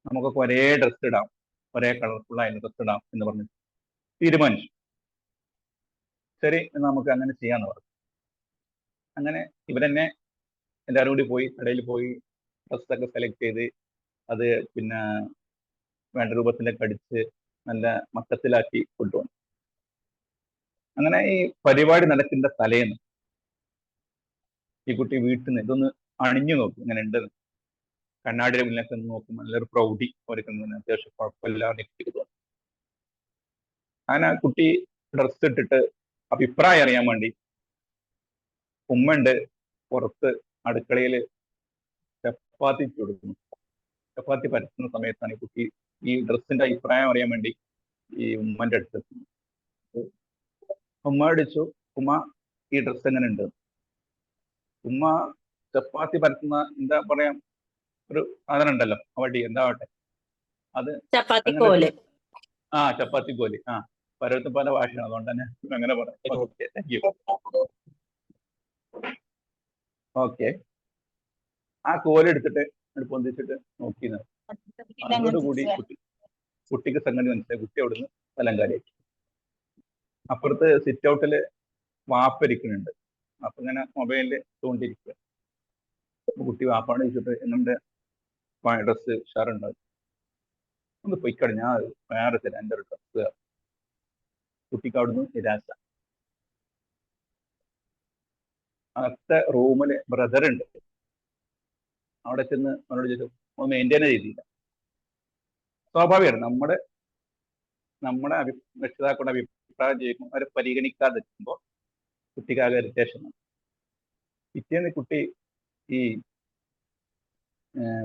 നമുക്കൊക്കെ ഒരേ ഡ്രസ് ഇടാം, ഒരേ കളർഫുള്ളായ ഡ്രസ് ഇടാം എന്ന് പറഞ്ഞ് തീരുമാനിച്ചു. ശരി, നമുക്ക് അങ്ങനെ ചെയ്യാന്ന് പറഞ്ഞു. അങ്ങനെ ഇവരെന്നെ എല്ലാവരും കൂടി പോയി കടയിൽ പോയി ഡ്രസ്സൊക്കെ സെലക്ട് ചെയ്ത് അത് വേണ്ട രൂപത്തിലൊക്കെ അടിച്ച് നല്ല മട്ടത്തിലാക്കി കൊണ്ടുവന്നു. അങ്ങനെ ഈ പരിപാടി നടക്കുന്ന തലേന്ന് ഈ കുട്ടി വീട്ടിൽ നിന്ന് ഇതൊന്ന് അണിഞ്ഞു നോക്കും, ഇങ്ങനെ ഉണ്ട്. കണ്ണാടിയുടെ മുന്നിലൊക്കെ നോക്കും, നല്ലൊരു പ്രൗഢി ഒരുക്കുന്ന, അത്യാവശ്യം കുഴപ്പമില്ലാതെ തോന്നും. അങ്ങനെ ആ കുട്ടി ഡ്രസ്സ് ഇട്ടിട്ട് അഭിപ്രായം അറിയാൻ വേണ്ടി ഉമ്മണ്ട് പുറത്ത് അടുക്കളയിൽ ചപ്പാത്തി കൊടുക്കുന്നു. ചപ്പാത്തി പരത്തുന്ന സമയത്താണ് ഈ കുട്ടി ഈ ഡ്രസ്സിന്റെ അഭിപ്രായം അറിയാൻ വേണ്ടി ഈ ഉമ്മന്റെ അടുത്ത് എത്തുന്നു. ഉമ്മ അടിച്ചു, ഉമ്മ ഈ ഡ്രസ്സ് എങ്ങനെ ഉണ്ട്? ഉമ്മ ചപ്പാത്തി പരത്തുന്ന എന്താ പറയാ ഒരു സാധനം ഉണ്ടല്ലോ, വടി എന്താവട്ടെ, അത് ചപ്പാത്തി കോല്. ചപ്പാത്തി കോല്. പലയിടത്തും പല ഭാഷയാണ്, അതുകൊണ്ട് തന്നെ അങ്ങനെ പറയാം. Okay, thank you. ഓക്കെ, ആ കോലെടുത്തിട്ട് പൊന്തിച്ചിട്ട് നോക്കി. അതോടുകൂടി കുട്ടിക്ക് സംഗതി മനസ്സിലായി. കുട്ടി അവിടുന്ന് സ്ഥലം കാര്യമാക്കി. അപ്പുറത്ത് സിറ്റ് ഔട്ടില് വാപ്പരിക്കുന്നുണ്ട്. അപ്പൊ ഇങ്ങനെ മൊബൈലില് തോണ്ടിരിക്കുക. കുട്ടി വാപ്പാണ് ചോദിച്ചിട്ട് എന്നുണ്ട് ഡ്രസ്സ് ഉഷാറുണ്ടാവും, ഒന്ന് പൊയ്ക്കാട്, ഞാൻ വേറെ തരാം എൻ്റെ ഒരു ഡ്രസ്സ്. കുട്ടിക്ക് അവിടുന്ന് നിരാശ. അടുത്ത റൂമില് ബ്രദർ ഉണ്ട്. അവിടെ ചെന്ന് അവനോട് ചോദിച്ചു, മെയിൻറ്റെയിൻ ചെയ്തില്ല. സ്വാഭാവികമാണ്, നമ്മുടെ രക്ഷിതാക്കളുടെ അഭിപ്രായം ചെയ്യുമ്പോൾ അവരെ പരിഗണിക്കാതെ എത്തുമ്പോൾ കുട്ടിക്കാകെ ഇറിറ്റേഷനാണ്. പിറ്റേന്ന് കുട്ടി ഈ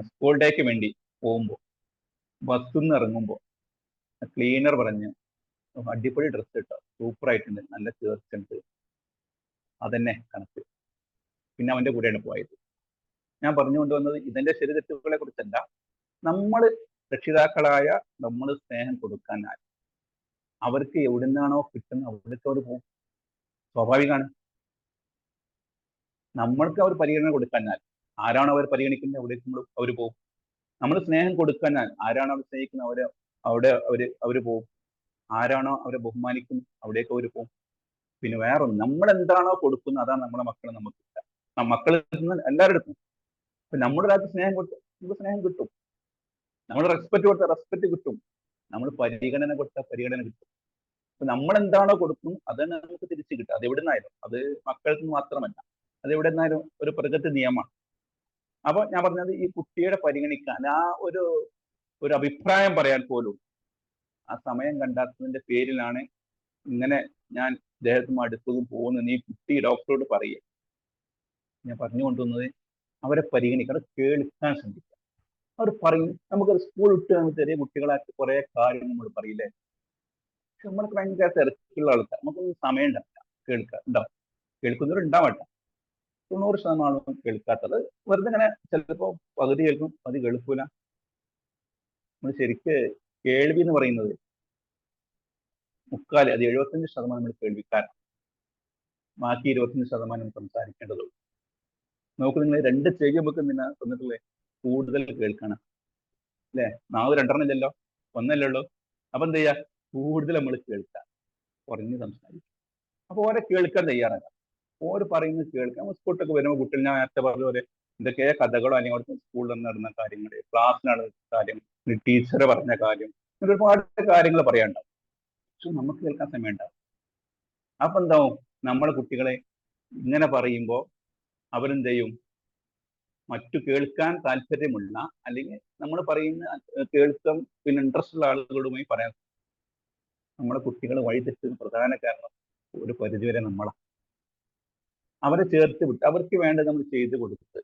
സ്കൂൾ ഡേക്ക് വേണ്ടി പോകുമ്പോൾ ബസ്സിൽ നിന്ന് ഇറങ്ങുമ്പോൾ ക്ലീനർ പറഞ്ഞ്, അടിപൊളി ഡ്രസ്സ് ഇട്ടോ, സൂപ്പർ ആയിട്ടുണ്ട്, നല്ല ചേർച്ചുണ്ട്, അതന്നെ കണക്ക്. പിന്നെ അവന്റെ കൂടെയാണ് പോയത്. ഞാൻ പറഞ്ഞുകൊണ്ടുവന്നത് ഇതിന്റെ ശരി തെറ്റുകളെ കുറിച്ചല്ല. നമ്മൾ രക്ഷിതാക്കളായ നമ്മൾ സ്നേഹം കൊടുക്കാനായി അവർക്ക് എവിടുന്നാണോ കിട്ടുന്നത് അവിടേക്ക് അവർ പോകും. സ്വാഭാവികമാണ്. നമ്മൾക്ക് അവർ പരിഗണന കൊടുക്കാനാൽ ആരാണോ അവർ പരിഗണിക്കുന്നത് അവിടേക്ക് അവർ പോകും. നമ്മൾ സ്നേഹം കൊടുക്കാനാൽ ആരാണോ അവർ സ്നേഹിക്കുന്നത് അവര് പോകും. ആരാണോ അവരെ ബഹുമാനിക്കുന്നത് അവിടേക്ക് അവർ പോകും. പിന്നെ വേറൊന്നും, നമ്മൾ എന്താണോ കൊടുക്കുന്നത് അതാണ് നമ്മളെ മക്കളെ നമുക്ക് കിട്ടുക. മക്കളിൽ നിന്ന് എല്ലാവരുടെ അടുത്തും. അപ്പൊ നമ്മുടെ ഒരാൾക്ക് സ്നേഹം കൊടുത്താൽ നമുക്ക് സ്നേഹം കിട്ടും. നമ്മൾ റെസ്പെക്ട് കൊടുത്താൽ റെസ്പെക്ട് കിട്ടും. നമ്മൾ പരിഗണന കൊടുത്താൽ പരിഗണന കിട്ടും. അപ്പൊ നമ്മൾ എന്താണോ കൊടുക്കുന്നത് അതന്നെ നമുക്ക് തിരിച്ചു കിട്ടും. അത് എവിടുന്നായാലും, അത് മക്കൾക്ക് മാത്രമല്ല, അത് എവിടുന്നായാലും ഒരു പ്രകൃതി നിയമമാണ്. അപ്പൊ ഞാൻ പറഞ്ഞത് ഈ കുട്ടിയുടെ പരിഗണിക്കാൻ ഒരു അഭിപ്രായം പറയാൻ പോലും ആ സമയം കണ്ടെത്തുന്നതിന്റെ പേരിലാണ് ഇങ്ങനെ ഞാൻ ഇദ്ദേഹത്തിന് അടുത്തതും പോകുന്നത്. ഈ കുട്ടി ഡോക്ടറോട് പറയുക. ഞാൻ പറഞ്ഞു കൊണ്ടുവന്നത് അവരെ പരിഗണിക്കാൻ, കേൾക്കാൻ ശ്രമിക്കുക. അവർ പറയും, നമുക്കൊരു സ്കൂൾ വിട്ട് ചെറിയ കുട്ടികളായിട്ട് കുറെ കാര്യം നമ്മൾ പറയില്ലേ. പക്ഷെ നമ്മൾക്ക് ഭയങ്കര തിരക്കുള്ള ആൾക്കാർ, നമുക്കൊന്നും സമയം ഉണ്ടാവില്ല കേൾക്കാൻ. ഉണ്ടാവും, കേൾക്കുന്നവരുണ്ടാവട്ടെ. 90% കേൾക്കാത്തത് വെറുതെ ഇങ്ങനെ ചിലപ്പോൾ പകുതി കേൾക്കും, പകുതി കേൾക്കൂല. നമ്മൾ ശരിക്ക് കേൾവി എന്ന് പറയുന്നത് 75% നമ്മൾ കേൾവിക്കാരാണ്. ബാക്കി 25% സംസാരിക്കേണ്ടതുള്ളൂ. നമുക്ക് നിങ്ങൾ 2 ചെവി നമുക്ക് തന്നിട്ടുള്ളേ കൂടുതൽ കേൾക്കണം അല്ലേ? നാവ് 2 ഇല്ലല്ലോ, 1 ഉള്ളൂ. അപ്പൊ എന്ത് ചെയ്യുക? കൂടുതൽ നമ്മൾ കേൾക്കാം, കുറഞ്ഞ് സംസാരിക്കും. അപ്പൊ ഓരെ കേൾക്കാൻ തയ്യാറാകാം. ഓര് പറയുന്നത് കേൾക്കാം. നമ്മൾ സ്കൂളിലൊക്കെ വരുമ്പോൾ കുട്ടികൾ ഞാൻ നേരത്തെ പറഞ്ഞ പോലെ എന്തൊക്കെ കഥകളോ അല്ലെങ്കിൽ അവിടുത്തെ സ്കൂളിൽ നടന്ന കാര്യങ്ങൾ, ക്ലാസ്സിൽ നടന്ന കാര്യം, ടീച്ചർ പറഞ്ഞ കാര്യം, ഇങ്ങനെ ഒരുപാട് കാര്യങ്ങൾ പറയാനുണ്ടാവും. പക്ഷെ നമുക്ക് കേൾക്കാൻ സമയം ഉണ്ടാവും. അപ്പൊ എന്താവും, നമ്മളെ കുട്ടികളെ ഇങ്ങനെ പറയുമ്പോൾ അവരെന്ത് ചെയ്യും, മറ്റു കേൾക്കാൻ താല്പര്യമുള്ള അല്ലെങ്കിൽ നമ്മൾ പറയുന്ന കേൾക്കാൻ പിന്നെ ഇൻട്രസ്റ്റ് ഉള്ള ആളുകളുമായി പറയാൻ നമ്മുടെ കുട്ടികൾ വഴിതെറ്റുന്ന പ്രധാന കാരണം ഒരു പരിധിവരെ നമ്മളാണ്. അവരെ ചേർത്ത് വിട്ട് അവർക്ക് വേണ്ടത് നമ്മൾ ചെയ്തു കൊടുത്ത്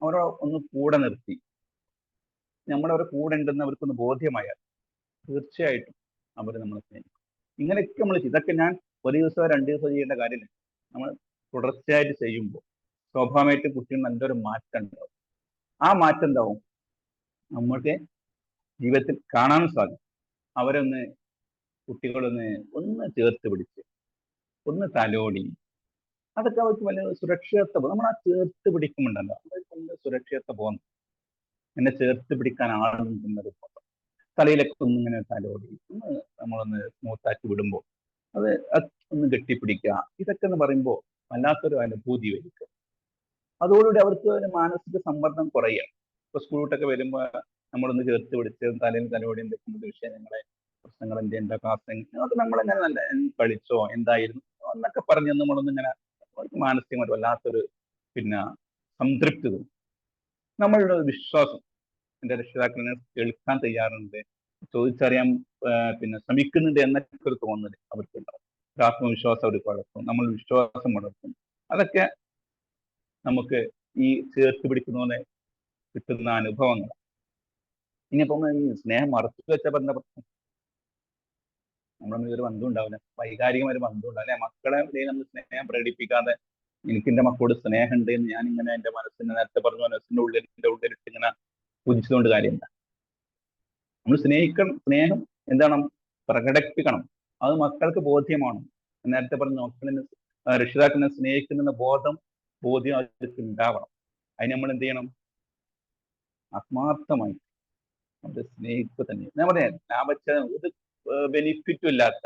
അവരെ ഒന്ന് കൂടെ നിർത്തി നമ്മളവരെ കൂടെ ഉണ്ടെന്ന് അവർക്കൊന്ന് ബോധ്യമായാൽ തീർച്ചയായിട്ടും അവർ നമ്മളെ സ്നേഹിക്കും. ഇങ്ങനെയൊക്കെ നമ്മൾ ഇതൊക്കെ ഞാൻ ഒരു ദിവസമോ 2 ദിവസമോ ചെയ്യേണ്ട കാര്യമില്ല. നമ്മൾ തുടർച്ചയായിട്ട് ചെയ്യുമ്പോൾ സ്വാഭാവികമായിട്ടും കുട്ടികൾ നല്ലൊരു മാറ്റം ഉണ്ടാവും. ആ മാറ്റം എന്താവും, നമ്മൾക്ക് ജീവിതത്തിൽ കാണാനും സാധിക്കും. അവരൊന്ന് കുട്ടികളൊന്ന് ചേർത്ത് പിടിച്ച് ഒന്ന് തലോടി, അതൊക്കെ അവർക്ക് വലിയ സുരക്ഷിതത്വം. നമ്മൾ ആ ചേർത്ത് പിടിക്കുന്നുണ്ടല്ലോ, അവർക്ക് വലിയ സുരക്ഷിതത്വം. എന്നെ ചേർത്ത് പിടിക്കാൻ ആളുണ്ടെന്നത് തലയിലൊക്കെ ഒന്നിങ്ങനെ തലോടി നമ്മളൊന്ന് സ്മൂത്താക്കി വിടുമ്പോൾ അത് ഒന്ന് കെട്ടിപ്പിടിക്കുക, ഇതൊക്കെ എന്ന് പറയുമ്പോൾ വല്ലാത്തൊരു അനുഭൂതി വരിക. അതോടുകൂടി അവർക്ക് ഒരു മാനസിക സമ്മർദ്ദം കുറയുകയാണ്. ഇപ്പൊ സ്കൂൾ വിട്ടൊക്കെ വരുമ്പോൾ നമ്മളൊന്ന് ചേർത്ത് പിടിച്ച് തലയിൽ തലോടി എന്തൊക്കെ വിഷയങ്ങളെ പ്രശ്നങ്ങൾ എന്താ ക്ലാസ് അതൊക്കെ നമ്മളെങ്ങനെ നല്ല കളിച്ചോ എന്തായിരുന്നു എന്നൊക്കെ പറഞ്ഞ് നമ്മളൊന്നിങ്ങനെ അവർക്ക് മാനസികമായിട്ട് വല്ലാത്തൊരു പിന്നെ സംതൃപ്തി തോന്നും. നമ്മളുടെ വിശ്വാസം എൻ്റെ രക്ഷിതാക്കളിനെ കേൾക്കാൻ തയ്യാറുണ്ട്, ചോദിച്ചറിയാൻ പിന്നെ ശ്രമിക്കുന്നുണ്ട് എന്നൊക്കെ ഒരു തോന്നൽ അവർക്കുണ്ടാവും. ഒരു ആത്മവിശ്വാസം അവർക്ക് വളർത്തും, നമ്മൾ വിശ്വാസം വളർത്തും. അതൊക്കെ നമുക്ക് ഈ ചേർത്ത് പിടിക്കുന്നതിനെ കിട്ടുന്ന അനുഭവങ്ങൾ. ഇനിയിപ്പം ഈ സ്നേഹം മറച്ചു വെച്ച ബന്ധ പ്രശ്നം നമ്മളൊന്നും ഒരു ബന്ധം ഉണ്ടാവില്ല, വൈകാരികമായ ഒരു ബന്ധം ഉണ്ടാവില്ല. മക്കളെ നമ്മൾ സ്നേഹം പ്രകടിപ്പിക്കാതെ എനിക്ക് എൻ്റെ മക്കളോട് സ്നേഹമുണ്ട് എന്ന് ഞാനിങ്ങനെ എൻ്റെ മനസ്സിനെ നേരത്തെ പറഞ്ഞ മനസ്സിൻ്റെ ഉള്ളിലിട്ട് ഇങ്ങനെ പൂജിച്ചുകൊണ്ട് കാര്യമില്ല. നമ്മൾ സ്നേഹം എന്താണ്, പ്രകടിപ്പിക്കണം. അത് മക്കൾക്ക് ബോധ്യമാണ്. നേരത്തെ പറഞ്ഞ മക്കളിനെ രക്ഷിതാക്കളിനെ സ്നേഹിക്കുന്ന ബോധ്യം അവർക്ക് ഉണ്ടാവണം. അതിന് നമ്മൾ എന്ത് ചെയ്യണം, ആത്മാർത്ഥമായി അവരെ സ്നേഹിക്കുക തന്നെ. ഞാൻ പറയാം, ലാഭച്ച ഒരു ബെനിഫിറ്റും ഇല്ലാത്ത,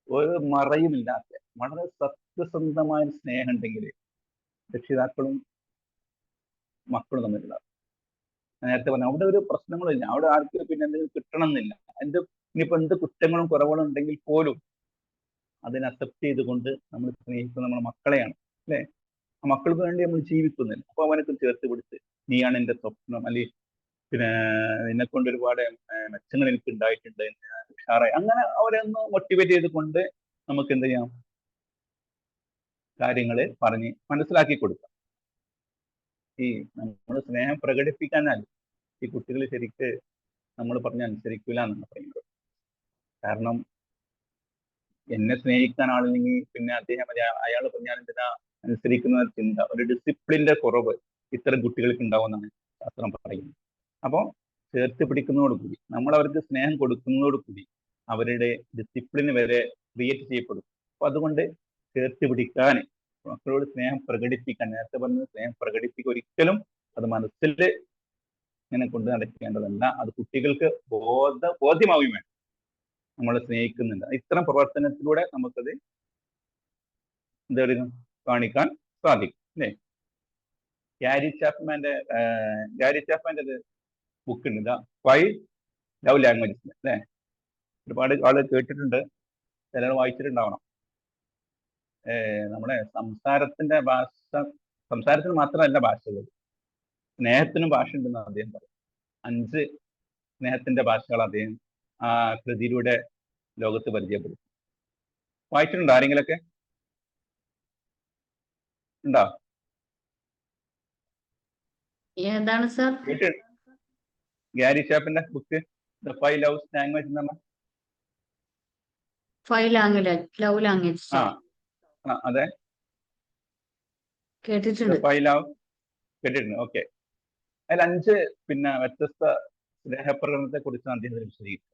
ഒരു മറയുമില്ലാത്ത വളരെ സത്യസന്ധമായ സ്നേഹം ഉണ്ടെങ്കിൽ രക്ഷിതാക്കളും മക്കളും തമ്മിലുള്ള നേരത്തെ പറഞ്ഞ അവിടെ ഒരു പ്രശ്നങ്ങളില്ല. അവിടെ ആർക്കും പിന്നെ എന്തെങ്കിലും കിട്ടണം എന്നില്ല. ഇനിയിപ്പോ എന്ത് കുറ്റങ്ങളും കുറവുകളും ഉണ്ടെങ്കിൽ പോലും അതിനെ അക്സെപ്റ്റ് ചെയ്തുകൊണ്ട് നമ്മൾ സ്നേഹിക്കുന്ന നമ്മുടെ മക്കളെയാണ്, അല്ലെ? ആ മക്കൾക്ക് വേണ്ടി നമ്മൾ ജീവിക്കുന്നില്ല. അപ്പൊ അവനൊക്കെ ചേർത്ത് പിടിച്ച് നീയാണ് എൻ്റെ സ്വപ്നം, അല്ലെങ്കിൽ പിന്നെ നിന്നെ കൊണ്ട് ഒരുപാട് മെച്ചങ്ങൾ എനിക്ക് ഉണ്ടായിട്ടുണ്ട്, ഉഷാറായി, അങ്ങനെ അവരെ ഒന്ന് മോട്ടിവേറ്റ് ചെയ്തുകൊണ്ട് നമുക്ക് എന്ത് ചെയ്യാം, കാര്യങ്ങള് പറഞ്ഞ് മനസ്സിലാക്കി കൊടുക്കാം. ഈ നമ്മൾ സ്നേഹം പ്രകടിപ്പിക്കാനാൽ ഈ കുട്ടികൾ ശരിക്ക് നമ്മൾ പറഞ്ഞ അനുസരിക്കില്ല എന്നാണ് പറയുന്നത്. കാരണം എന്നെ സ്നേഹിക്കാൻ ആളില്ലെങ്കിൽ പിന്നെ അദ്ദേഹം അയാൾ പറഞ്ഞാൽ എന്തിനാ അനുസരിക്കുന്ന ചിന്ത, ഒരു ഡിസിപ്ലിന്റെ കുറവ് ഇത്തരം കുട്ടികൾക്ക് ഉണ്ടാവുമെന്നാണ് ശാസ്ത്രം പറയുന്നത്. അപ്പോൾ ചേർത്ത് പിടിക്കുന്നതോടുകൂടി നമ്മൾ അവർക്ക് സ്നേഹം കൊടുക്കുന്നതോടുകൂടി അവരുടെ ഡിസിപ്ലിന് വരെ ക്രിയേറ്റ് ചെയ്യപ്പെടും. അപ്പൊ അതുകൊണ്ട് ചേർത്ത് പിടിക്കാൻ, മക്കളോട് സ്നേഹം പ്രകടിപ്പിക്കാൻ, നേരത്തെ പറഞ്ഞത് സ്നേഹം പ്രകടിപ്പിക്കുക ഒരിക്കലും അത് മനസ്സിൽ ഇങ്ങനെ കൊണ്ടു നടക്കേണ്ടതല്ല. അത് കുട്ടികൾക്ക് ബോധ്യമാവുകയും വേണം നമ്മളെ സ്നേഹിക്കുന്നുണ്ട്. ഇത്തരം പ്രവർത്തനത്തിലൂടെ നമുക്കത് എന്താ കാണിക്കാൻ സാധിക്കും, അല്ലേ? ഗാരി ചാപ്മാന്റെ ഒരു ബുക്ക് ഉണ്ട്, 5 ലവ് ലാംഗ്വേജസ്, അല്ലേ? ഒരുപാട് ആളുകൾ കേട്ടിട്ടുണ്ട്, ചിലർ വായിച്ചിട്ടുണ്ടാവണം. നമ്മുടെ സംസാരത്തിന് മാത്രമല്ല ഭാഷകൾ, സ്നേഹത്തിനും ഭാഷ ഉണ്ടെന്ന് അദ്ദേഹം പറയും. 5 സ്നേഹത്തിന്റെ ഭാഷകൾ അദ്ദേഹം ആ കൃതിയിലൂടെ ലോകത്ത് പരിചയപ്പെടുത്തും. വായിച്ചിട്ടുണ്ടോ ആരെങ്കിലൊക്കെ? ഉണ്ടോ? ഏതാണ് സാർ? ഗാരി ചാപ്പിന്റെ ബുക്ക് ദ 5 ലവ് ലാംഗ്വേജ് എന്ന് പറഞ്ഞ 5 ലവ് ലാംഗ്വേജ് അതെ, കേട്ടിട്ടുണ്ട്. 5 ലവ് കേട്ടിട്ടുണ്ട്. ഓക്കെ, അതിൽ 5 പിന്നെ വ്യത്യസ്ത സ്നേഹപ്രകടനത്തെ കുറിച്ചാണ് അദ്ദേഹം വിശദീകരിച്ചത്.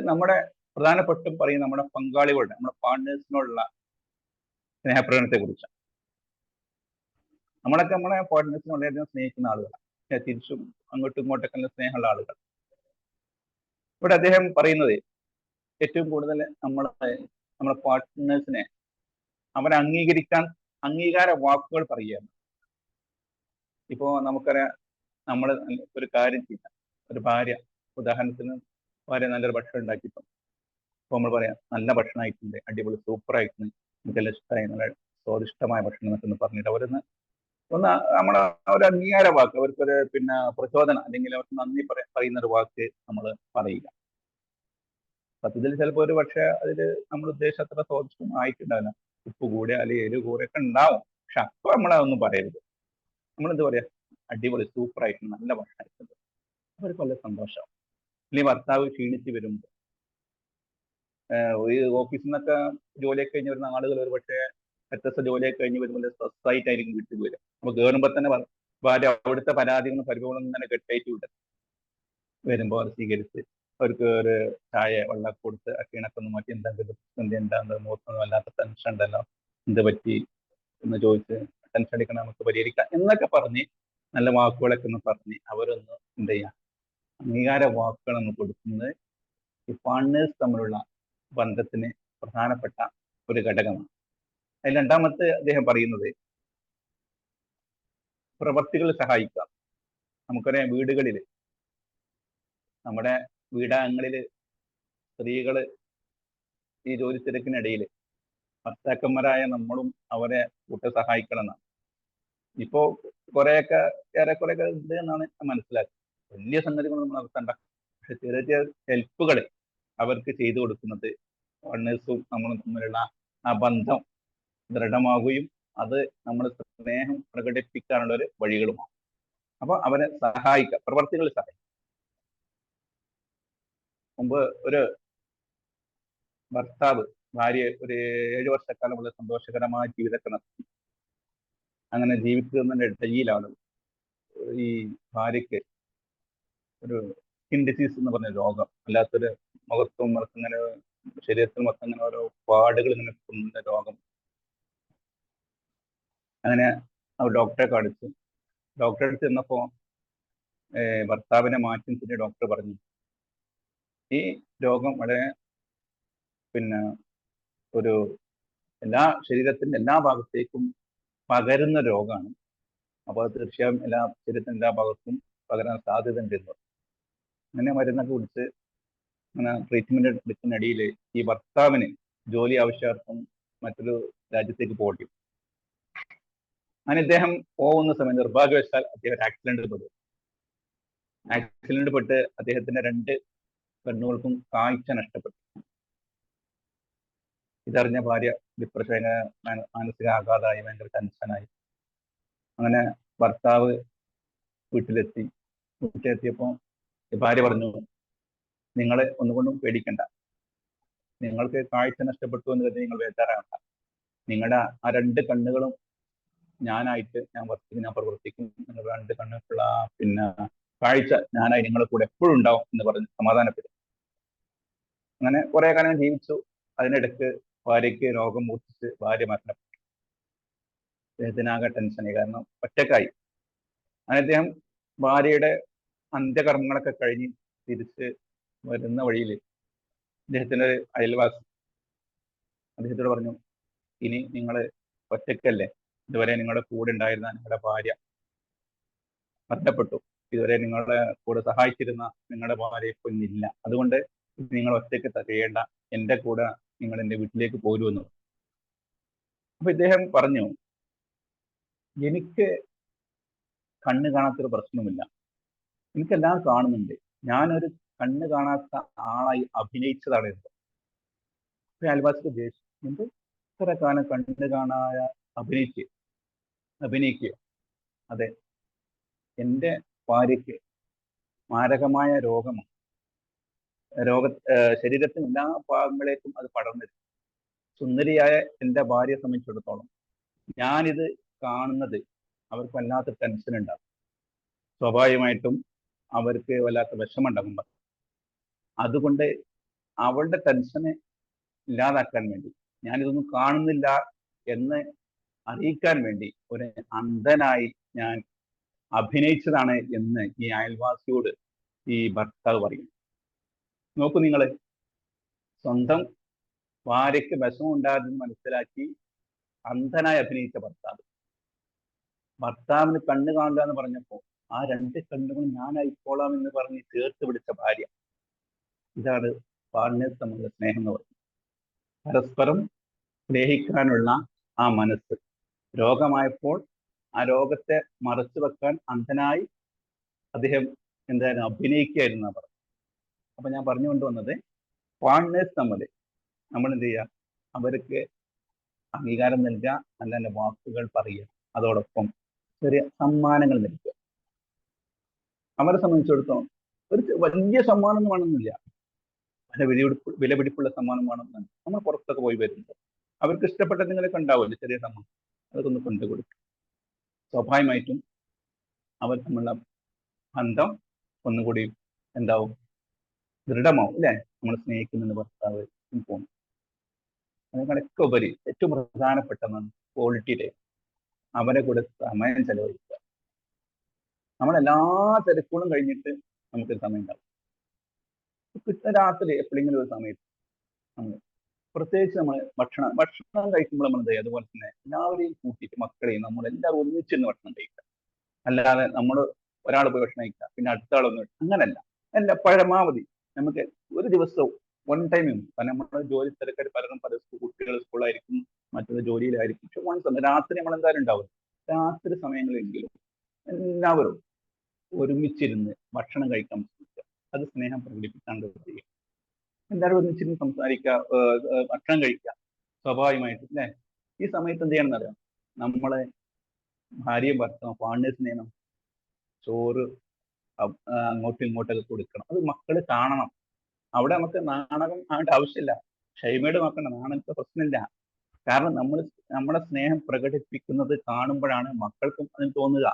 നമ്മുടെ പ്രധാനപ്പെട്ടും പറയും നമ്മുടെ പങ്കാളികളുടെ, നമ്മുടെ പാർട്ട്നേഴ്സിനോടുള്ള സ്നേഹപ്രകടനത്തെ കുറിച്ചാണ്. നമ്മളൊക്കെ നമ്മളെ പാർട്ട്നേഴ്സിനെ വളരെയധികം സ്നേഹിക്കുന്ന ആളുകളാണ്, തിരിച്ചും അങ്ങോട്ടും ഇങ്ങോട്ടൊക്കെ സ്നേഹമുള്ള ആളുകൾ. ഇവിടെ അദ്ദേഹം പറയുന്നത് ഏറ്റവും കൂടുതൽ നമ്മളെ പാർട്ട്നേഴ്സിനെ അവരെ അംഗീകാര വാക്കുകൾ പറയുകയാണ്. ഇപ്പോ നമുക്കറിയാം, നമ്മൾ ഒരു കാര്യം ചെയ്യാം, ഒരു ഭാര്യ ഉദാഹരണത്തിന് ഭാര്യ നല്ലൊരു ഭക്ഷണം ഉണ്ടാക്കിയിട്ടും അപ്പോൾ നമ്മൾ പറയാം നല്ല ഭക്ഷണമായിട്ടുണ്ട്, അടിപൊളി സൂപ്പർ ആയിട്ടുണ്ട്, എനിക്കെല്ലാം ഇഷ്ടമായി, നല്ല സ്വാദിഷ്ടമായ ഭക്ഷണം എന്നൊക്കെ പറഞ്ഞിട്ട് അവരൊന്ന് നമ്മളെ ഒരു അംഗീകാര വാക്ക്, അവർക്കൊരു പ്രചോദനം അല്ലെങ്കിൽ അവർക്ക് നന്ദി പറയുന്ന ഒരു വാക്ക് നമ്മൾ പറയുക. സത്യത്തിൽ ചിലപ്പോൾ ഒരു പക്ഷേ അതിൽ നമ്മൾ ഉദ്ദേശിച്ച അത്ര സ്വാദിഷ്ടം ആയിട്ടുണ്ടാവില്ല, ഉപ്പ് കൂടെ അല്ലെങ്കിൽ എരിവ് കൂടെയൊക്കെ ഉണ്ടാവും. പക്ഷെ അപ്പൊ നമ്മളതൊന്നും പറയരുത്. നമ്മളെന്ത് പറയാ, അടിപൊളി സൂപ്പർ ആയിട്ടുണ്ട്, നല്ല ഭക്ഷണമായിട്ടുണ്ട്, അവർക്ക് വളരെ സന്തോഷമാവും. അല്ലെങ്കിൽ ഭർത്താവ് ക്ഷീണിച്ച് വരുമ്പോൾ ഈ ഓഫീസിൽ നിന്നൊക്കെ ജോലിയൊക്കെ കഴിഞ്ഞ് വരുന്ന ആളുകൾ ഒരു പക്ഷേ വ്യത്യസ്ത ജോലിയൊക്കെ കഴിഞ്ഞ് വരുമ്പോൾ സ്ട്രെസ് ആയിട്ടായിരിക്കും വീട്ടിൽ വരിക. അപ്പൊ കയറുമ്പോൾ തന്നെ ഭാര്യ അവിടുത്തെ പരാതികളും പരിഭവങ്ങളും തന്നെ കെട്ടേറ്റ് വിടും. വരുമ്പോൾ അത് സ്വീകരിച്ച് അവർക്ക് ഒരു ചായ വെള്ളം കൊടുത്ത് ആ ക്ഷീണൊക്കെ ഒന്ന് മാറ്റി, എന്തെങ്കിലും എന്താ മുഖത്തൊന്നും വല്ലാത്ത ടെൻഷൻ ഉണ്ടല്ലോ, എന്ത് പറ്റി എന്ന് ചോദിച്ച് ടെൻഷൻ അടിക്കണം, നമുക്ക് പരിഹരിക്കാം എന്നൊക്കെ പറഞ്ഞ് നല്ല വാക്കുകളൊക്കെ ഒന്ന് പറഞ്ഞ് അവരൊന്ന് എന്ത് ചെയ്യാം, അംഗീകാര വാക്കുകളൊന്ന് കൊടുക്കുന്നത് ഈ പാർട്ട്നേഴ്സ് തമ്മിലുള്ള ബന്ധത്തിന് പ്രധാനപ്പെട്ട ഒരു ഘടകമാണ്. അതിൽ രണ്ടാമത്തെ അദ്ദേഹം പറയുന്നത് പ്രവർത്തികൾ സഹായിക്കുക. നമുക്കറിയാം, വീടുകളിൽ നമ്മുടെ വീടാങ്ങളിൽ സ്ത്രീകള് ഈ ജോലി തിരക്കിനിടയിൽ ഭർത്താക്കന്മാരായ നമ്മളും അവരെ സഹായിക്കണം എന്നാണ്. ഇപ്പോ കുറെയൊക്കെ ഏറെക്കുറെയൊക്കെ ഉണ്ട് എന്നാണ് മനസ്സിലാക്കുന്നത്. വലിയ സംഗതികൾ നമ്മൾ നടത്തണ്ട, പക്ഷെ ചെറിയ ചെറിയ ഹെൽപ്പുകൾ അവർക്ക് ചെയ്തു കൊടുക്കുന്നത് പാർട്ട്നേഴ്സും നമ്മളും തമ്മിലുള്ള ആ ബന്ധം ദൃഢമാവുകയും അത് നമ്മൾ സ്നേഹം പ്രകടിപ്പിക്കാനുള്ള ഒരു വഴികളുമാണ്. അപ്പൊ അവരെ സഹായിക്കുക, പ്രവർത്തികൾ സഹായിക്കുക. മുമ്പ് ഒരു ഭർത്താവ് ഭാര്യ ഒരു 7 വർഷക്കാലം വളരെ സന്തോഷകരമായ ജീവിതമൊക്കെ നടത്തി. അങ്ങനെ ജീവിക്കുന്നതിന്റെ ഇടയിലാണ് ഈ ഭാര്യയ്ക്ക് ഒരു സ്കിൻ ഡിസീസ് എന്ന് പറഞ്ഞ രോഗം, അല്ലാത്തൊരു മുഖത്തും ഇങ്ങനെ ശരീരത്തിൽ മൊത്തം ഇങ്ങനെ ഓരോ പാടുകൾ ഇങ്ങനെ പൊങ്ങുന്ന രോഗം. അങ്ങനെ അവർ ഡോക്ടറെ കാണിച്ചു. ഡോക്ടറെ അടുത്ത് ചെന്നപ്പോ ഭർത്താവിനെ മാറ്റി പിന്നെ ഡോക്ടർ പറഞ്ഞു, ഈ രോഗം വളരെ ഒരു എല്ലാ ശരീരത്തിന്റെ എല്ലാ ഭാഗത്തേക്കും പകരുന്ന രോഗമാണ്. അപ്പോൾ അത് തീർച്ചയായും ശരീരത്തിന്റെ എല്ലാ ഭാഗത്തും പകരാൻ സാധ്യത ഉണ്ടെന്ന്. അങ്ങനെ മരുന്നൊക്കെ കുടിച്ച് അങ്ങനെ ട്രീറ്റ്മെന്റ് എടുക്കുന്നതിനിടയിൽ ഈ ഭർത്താവിന് ജോലി ആവശ്യാർത്ഥം മറ്റൊരു രാജ്യത്തേക്ക് പോകേണ്ടി. അങ്ങനെ ഇദ്ദേഹം പോകുന്ന സമയം നിർഭാഗ്യവശാൽ അദ്ദേഹം ഒരു ആക്സിഡന്റ് പെട്ടു. ആക്സിഡന്റ് പെട്ട് അദ്ദേഹത്തിന്റെ 2 കണ്ണുകൾക്കും കാഴ്ച നഷ്ടപ്പെട്ടു. ഇതറിഞ്ഞ ഭാര്യ ഡിപ്രഷൻ, മാനസിക ആഘാതമായി, ഭയങ്കര ടെൻഷനായി. അങ്ങനെ ഭർത്താവ് വീട്ടിലെത്തിയപ്പോൾ ഭാര്യ പറഞ്ഞു, നിങ്ങൾ ഒന്നുകൊണ്ടും പേടിക്കണ്ട, നിങ്ങൾക്ക് കാഴ്ച നഷ്ടപ്പെട്ടു എന്ന് കരുതി നിങ്ങൾ ബേജാറാകണ്ട, നിങ്ങളുടെ ആ 2 കണ്ണുകളും ഞാൻ പ്രവർത്തിക്കും, നിങ്ങളുടെ 2 കണ്ണുകളുള്ള കാഴ്ച ഞാനായി നിങ്ങളുടെ കൂടെ എപ്പോഴും ഉണ്ടാവും എന്ന് പറഞ്ഞ് സമാധാനപ്പെടും. അങ്ങനെ കുറെ കാലം ജീവിച്ചു. അതിനിടയ്ക്ക് ഭാര്യയ്ക്ക് രോഗം മൂർച്ഛിച്ച് ഭാര്യ മരണപ്പെട്ടു. അദ്ദേഹത്തിനാകെ ടെൻഷനായി, കാരണം ഒറ്റക്കായി. അങ്ങനെ അദ്ദേഹം ഭാര്യയുടെ അന്ത്യകർമ്മങ്ങളൊക്കെ കഴിഞ്ഞ് തിരിച്ച് വരുന്ന വഴിയിൽ അദ്ദേഹത്തിന്റെ ഒരു അയൽവാസി അദ്ദേഹത്തോട് പറഞ്ഞു, ഇനി നിങ്ങൾ ഒറ്റക്കല്ലേ, ഇതുവരെ നിങ്ങളുടെ കൂടെ ഉണ്ടായിരുന്ന നിങ്ങളുടെ ഭാര്യ മരണപ്പെട്ടു, ഇതുവരെ നിങ്ങളുടെ കൂടെ സഹായിച്ചിരുന്ന നിങ്ങളുടെ ഭാര്യ ഇപ്പോൾ ഇന്നില്ല, അതുകൊണ്ട് നിങ്ങൾ ഒറ്റയ്ക്ക് കഴിയേണ്ട, എൻ്റെ കൂടെ നിങ്ങൾ എൻ്റെ വീട്ടിലേക്ക് പോരുമെന്ന്. അപ്പൊ ഇദ്ദേഹം പറഞ്ഞു, എനിക്ക് കണ്ണ് കാണാത്തൊരു പ്രശ്നമില്ല, എനിക്കെല്ലാം കാണുന്നുണ്ട്, ഞാനൊരു കണ്ണ് കാണാത്ത ആളായി അഭിനയിച്ചതാണ് ഇത്. അയൽവാസിക്ക് ഉദ്ദേശിച്ചു, എന്ത് ഇത്ര കാലം കണ്ണ് കാണാതെ അഭിനയിക്കുക? അതെ, എൻ്റെ ഭാര്യയ്ക്ക് മാരകമായ രോഗമാണ്. ശരീരത്തിന് എല്ലാ ഭാഗങ്ങളേക്കും അത് പടർന്നിരുന്നു. സുന്ദരിയായ എൻ്റെ ഭാര്യയെ സംബന്ധിച്ചിടത്തോളം ഞാനിത് കാണുന്നത് അവർക്ക് വല്ലാത്ത ടെൻഷൻ ഉണ്ടാകും. സ്വാഭാവികമായിട്ടും അവർക്ക് വല്ലാത്ത വിഷമുണ്ടാകും. അതുകൊണ്ട് അവളുടെ ടെൻഷനെ ഇല്ലാതാക്കാൻ വേണ്ടി, ഞാനിതൊന്നും കാണുന്നില്ല എന്ന് അറിയിക്കാൻ വേണ്ടി ഒരു അന്ധനായി ഞാൻ അഭിനയിച്ചതാണ് എന്ന് ഈ അയൽവാസിയോട് ഈ ഭർത്താവ് പറയും. നോക്കൂ, നിങ്ങൾ സ്വന്തം ഭാര്യയ്ക്ക് വിഷമം ഉണ്ടാകുമെന്ന് മനസ്സിലാക്കി അന്ധനായി അഭിനയിച്ച ഭർത്താവിന് കണ്ണ് കാണില്ല എന്ന് പറഞ്ഞപ്പോൾ ആ 2 കണ്ണുകളും ഞാനായിക്കോളാം എന്ന് പറഞ്ഞ് ചേർത്ത് പിടിച്ച ഭാര്യ. ഇതാണ് പാർട്ട്നേഴ്സ് തമ്മിലുള്ള സ്നേഹം എന്ന് പറയുന്നത്. പരസ്പരം സ്നേഹിക്കാനുള്ള ആ മനസ്സ്. രോഗമായപ്പോൾ ആ രോഗത്തെ മറച്ചു വെക്കാൻ അന്ധനായി അദ്ദേഹം എന്തായാലും അഭിനയിക്കുകയായിരുന്നു അവർ. അപ്പൊ ഞാൻ പറഞ്ഞുകൊണ്ട് വന്നത്, പാർട്ട്നേഴ്സ് തമ്മിൽ നമ്മൾ എന്ത് ചെയ്യുക, അവർക്ക് അംഗീകാരം നൽകുക, നല്ല നല്ല വാക്കുകൾ പറയുക, അതോടൊപ്പം ചെറിയ സമ്മാനങ്ങൾ നൽകുക. അവരെ സംബന്ധിച്ചിടത്തോളം ഒരു വലിയ സമ്മാനം ഒന്നും വേണമെന്നില്ല, വിലപിടിപ്പുള്ള സമ്മാനം വേണമെന്നാണ്. നമ്മൾ പുറത്തൊക്കെ പോയി വരുന്നത് അവർക്ക് ഇഷ്ടപ്പെട്ട എന്തെങ്കിലുമൊക്കെ ഉണ്ടാവുമല്ലോ, ചെറിയ സമ്മാനം, അതൊക്കെ ഒന്ന് കൊണ്ടു കൊടുക്കും. സ്വാഭാവികമായിട്ടും അവർ തമ്മിലുള്ള ബന്ധം ഒന്നുകൂടി എന്താവും, ദൃഢമാവും അല്ലെ. നമ്മൾ സ്നേഹിക്കുന്നുണ്ട് ഭർത്താവ് പോകുന്നു. അതിനൊക്കെ ഉപരി ഏറ്റവും പ്രധാനപ്പെട്ടതാണ് ക്വാളിറ്റി ടൈം. അവരെ കൂടെ സമയം ചെലവഴിക്കുക. നമ്മളെല്ലാ തിരക്കുകളും കഴിഞ്ഞിട്ട് നമുക്ക് സമയം ഉണ്ടാവും. രാത്രി എപ്പോഴെങ്കിലും ഒരു സമയത്ത് നമ്മൾ പ്രത്യേകിച്ച് നമ്മൾ ഭക്ഷണം കഴിക്കുമ്പോൾ നമ്മൾ ചെയ്യും, അതുപോലെ തന്നെ എല്ലാവരെയും കൂട്ടിയിട്ട് മക്കളെയും നമ്മളെല്ലാവരും ഒന്നിച്ചിരുന്ന് ഭക്ഷണം കഴിക്കുക. അല്ലാതെ നമ്മൾ ഒരാൾ പോയി ഭക്ഷണം കഴിക്കുക പിന്നെ അടുത്ത ആളൊന്നും, അങ്ങനല്ല. പരമാവധി നമുക്ക് ഒരു ദിവസവും വൺ ടൈം. കാരണം നമ്മുടെ ജോലി തിരക്കാർ പലരും കുട്ടികൾ സ്കൂളായിരിക്കും, മറ്റൊരു ജോലിയിലായിരിക്കും. പക്ഷെ വൺ സമയം രാത്രി നമ്മൾ എന്തായാലും ഉണ്ടാവും. രാത്രി സമയങ്ങളെങ്കിലും എല്ലാവരും ഒരുമിച്ചിരുന്ന് ഭക്ഷണം കഴിക്കാൻ ശ്രമിക്കുക. അത് സ്നേഹം പ്രകടിപ്പിക്കാണ്ട് ചെയ്യുക. എല്ലാവരും ഒന്നിച്ചിരുന്ന് സംസാരിക്കുക, ഭക്ഷണം കഴിക്കുക സ്വാഭാവികമായിട്ട് അല്ലേ. ഈ സമയത്ത് എന്ത് ചെയ്യണമെന്ന് അറിയാം, നമ്മളെ ഭാര്യയും ഭർത്താവും പാർട്ട്നേഴ്സിനെ ചോറ് അങ്ങോട്ടും ഇങ്ങോട്ടൊക്കെ കൊടുക്കണം. അത് മക്കള് കാണണം. അവിടെ നമുക്ക് നാണകം ആവേണ്ട ആവശ്യമില്ല, ക്ഷമയോട് നോക്കണ്ട, നാണകത്തെ പ്രശ്നമില്ല. കാരണം നമ്മുടെ സ്നേഹം പ്രകടിപ്പിക്കുന്നത് കാണുമ്പോഴാണ് മക്കൾക്കും അതിന് തോന്നുക.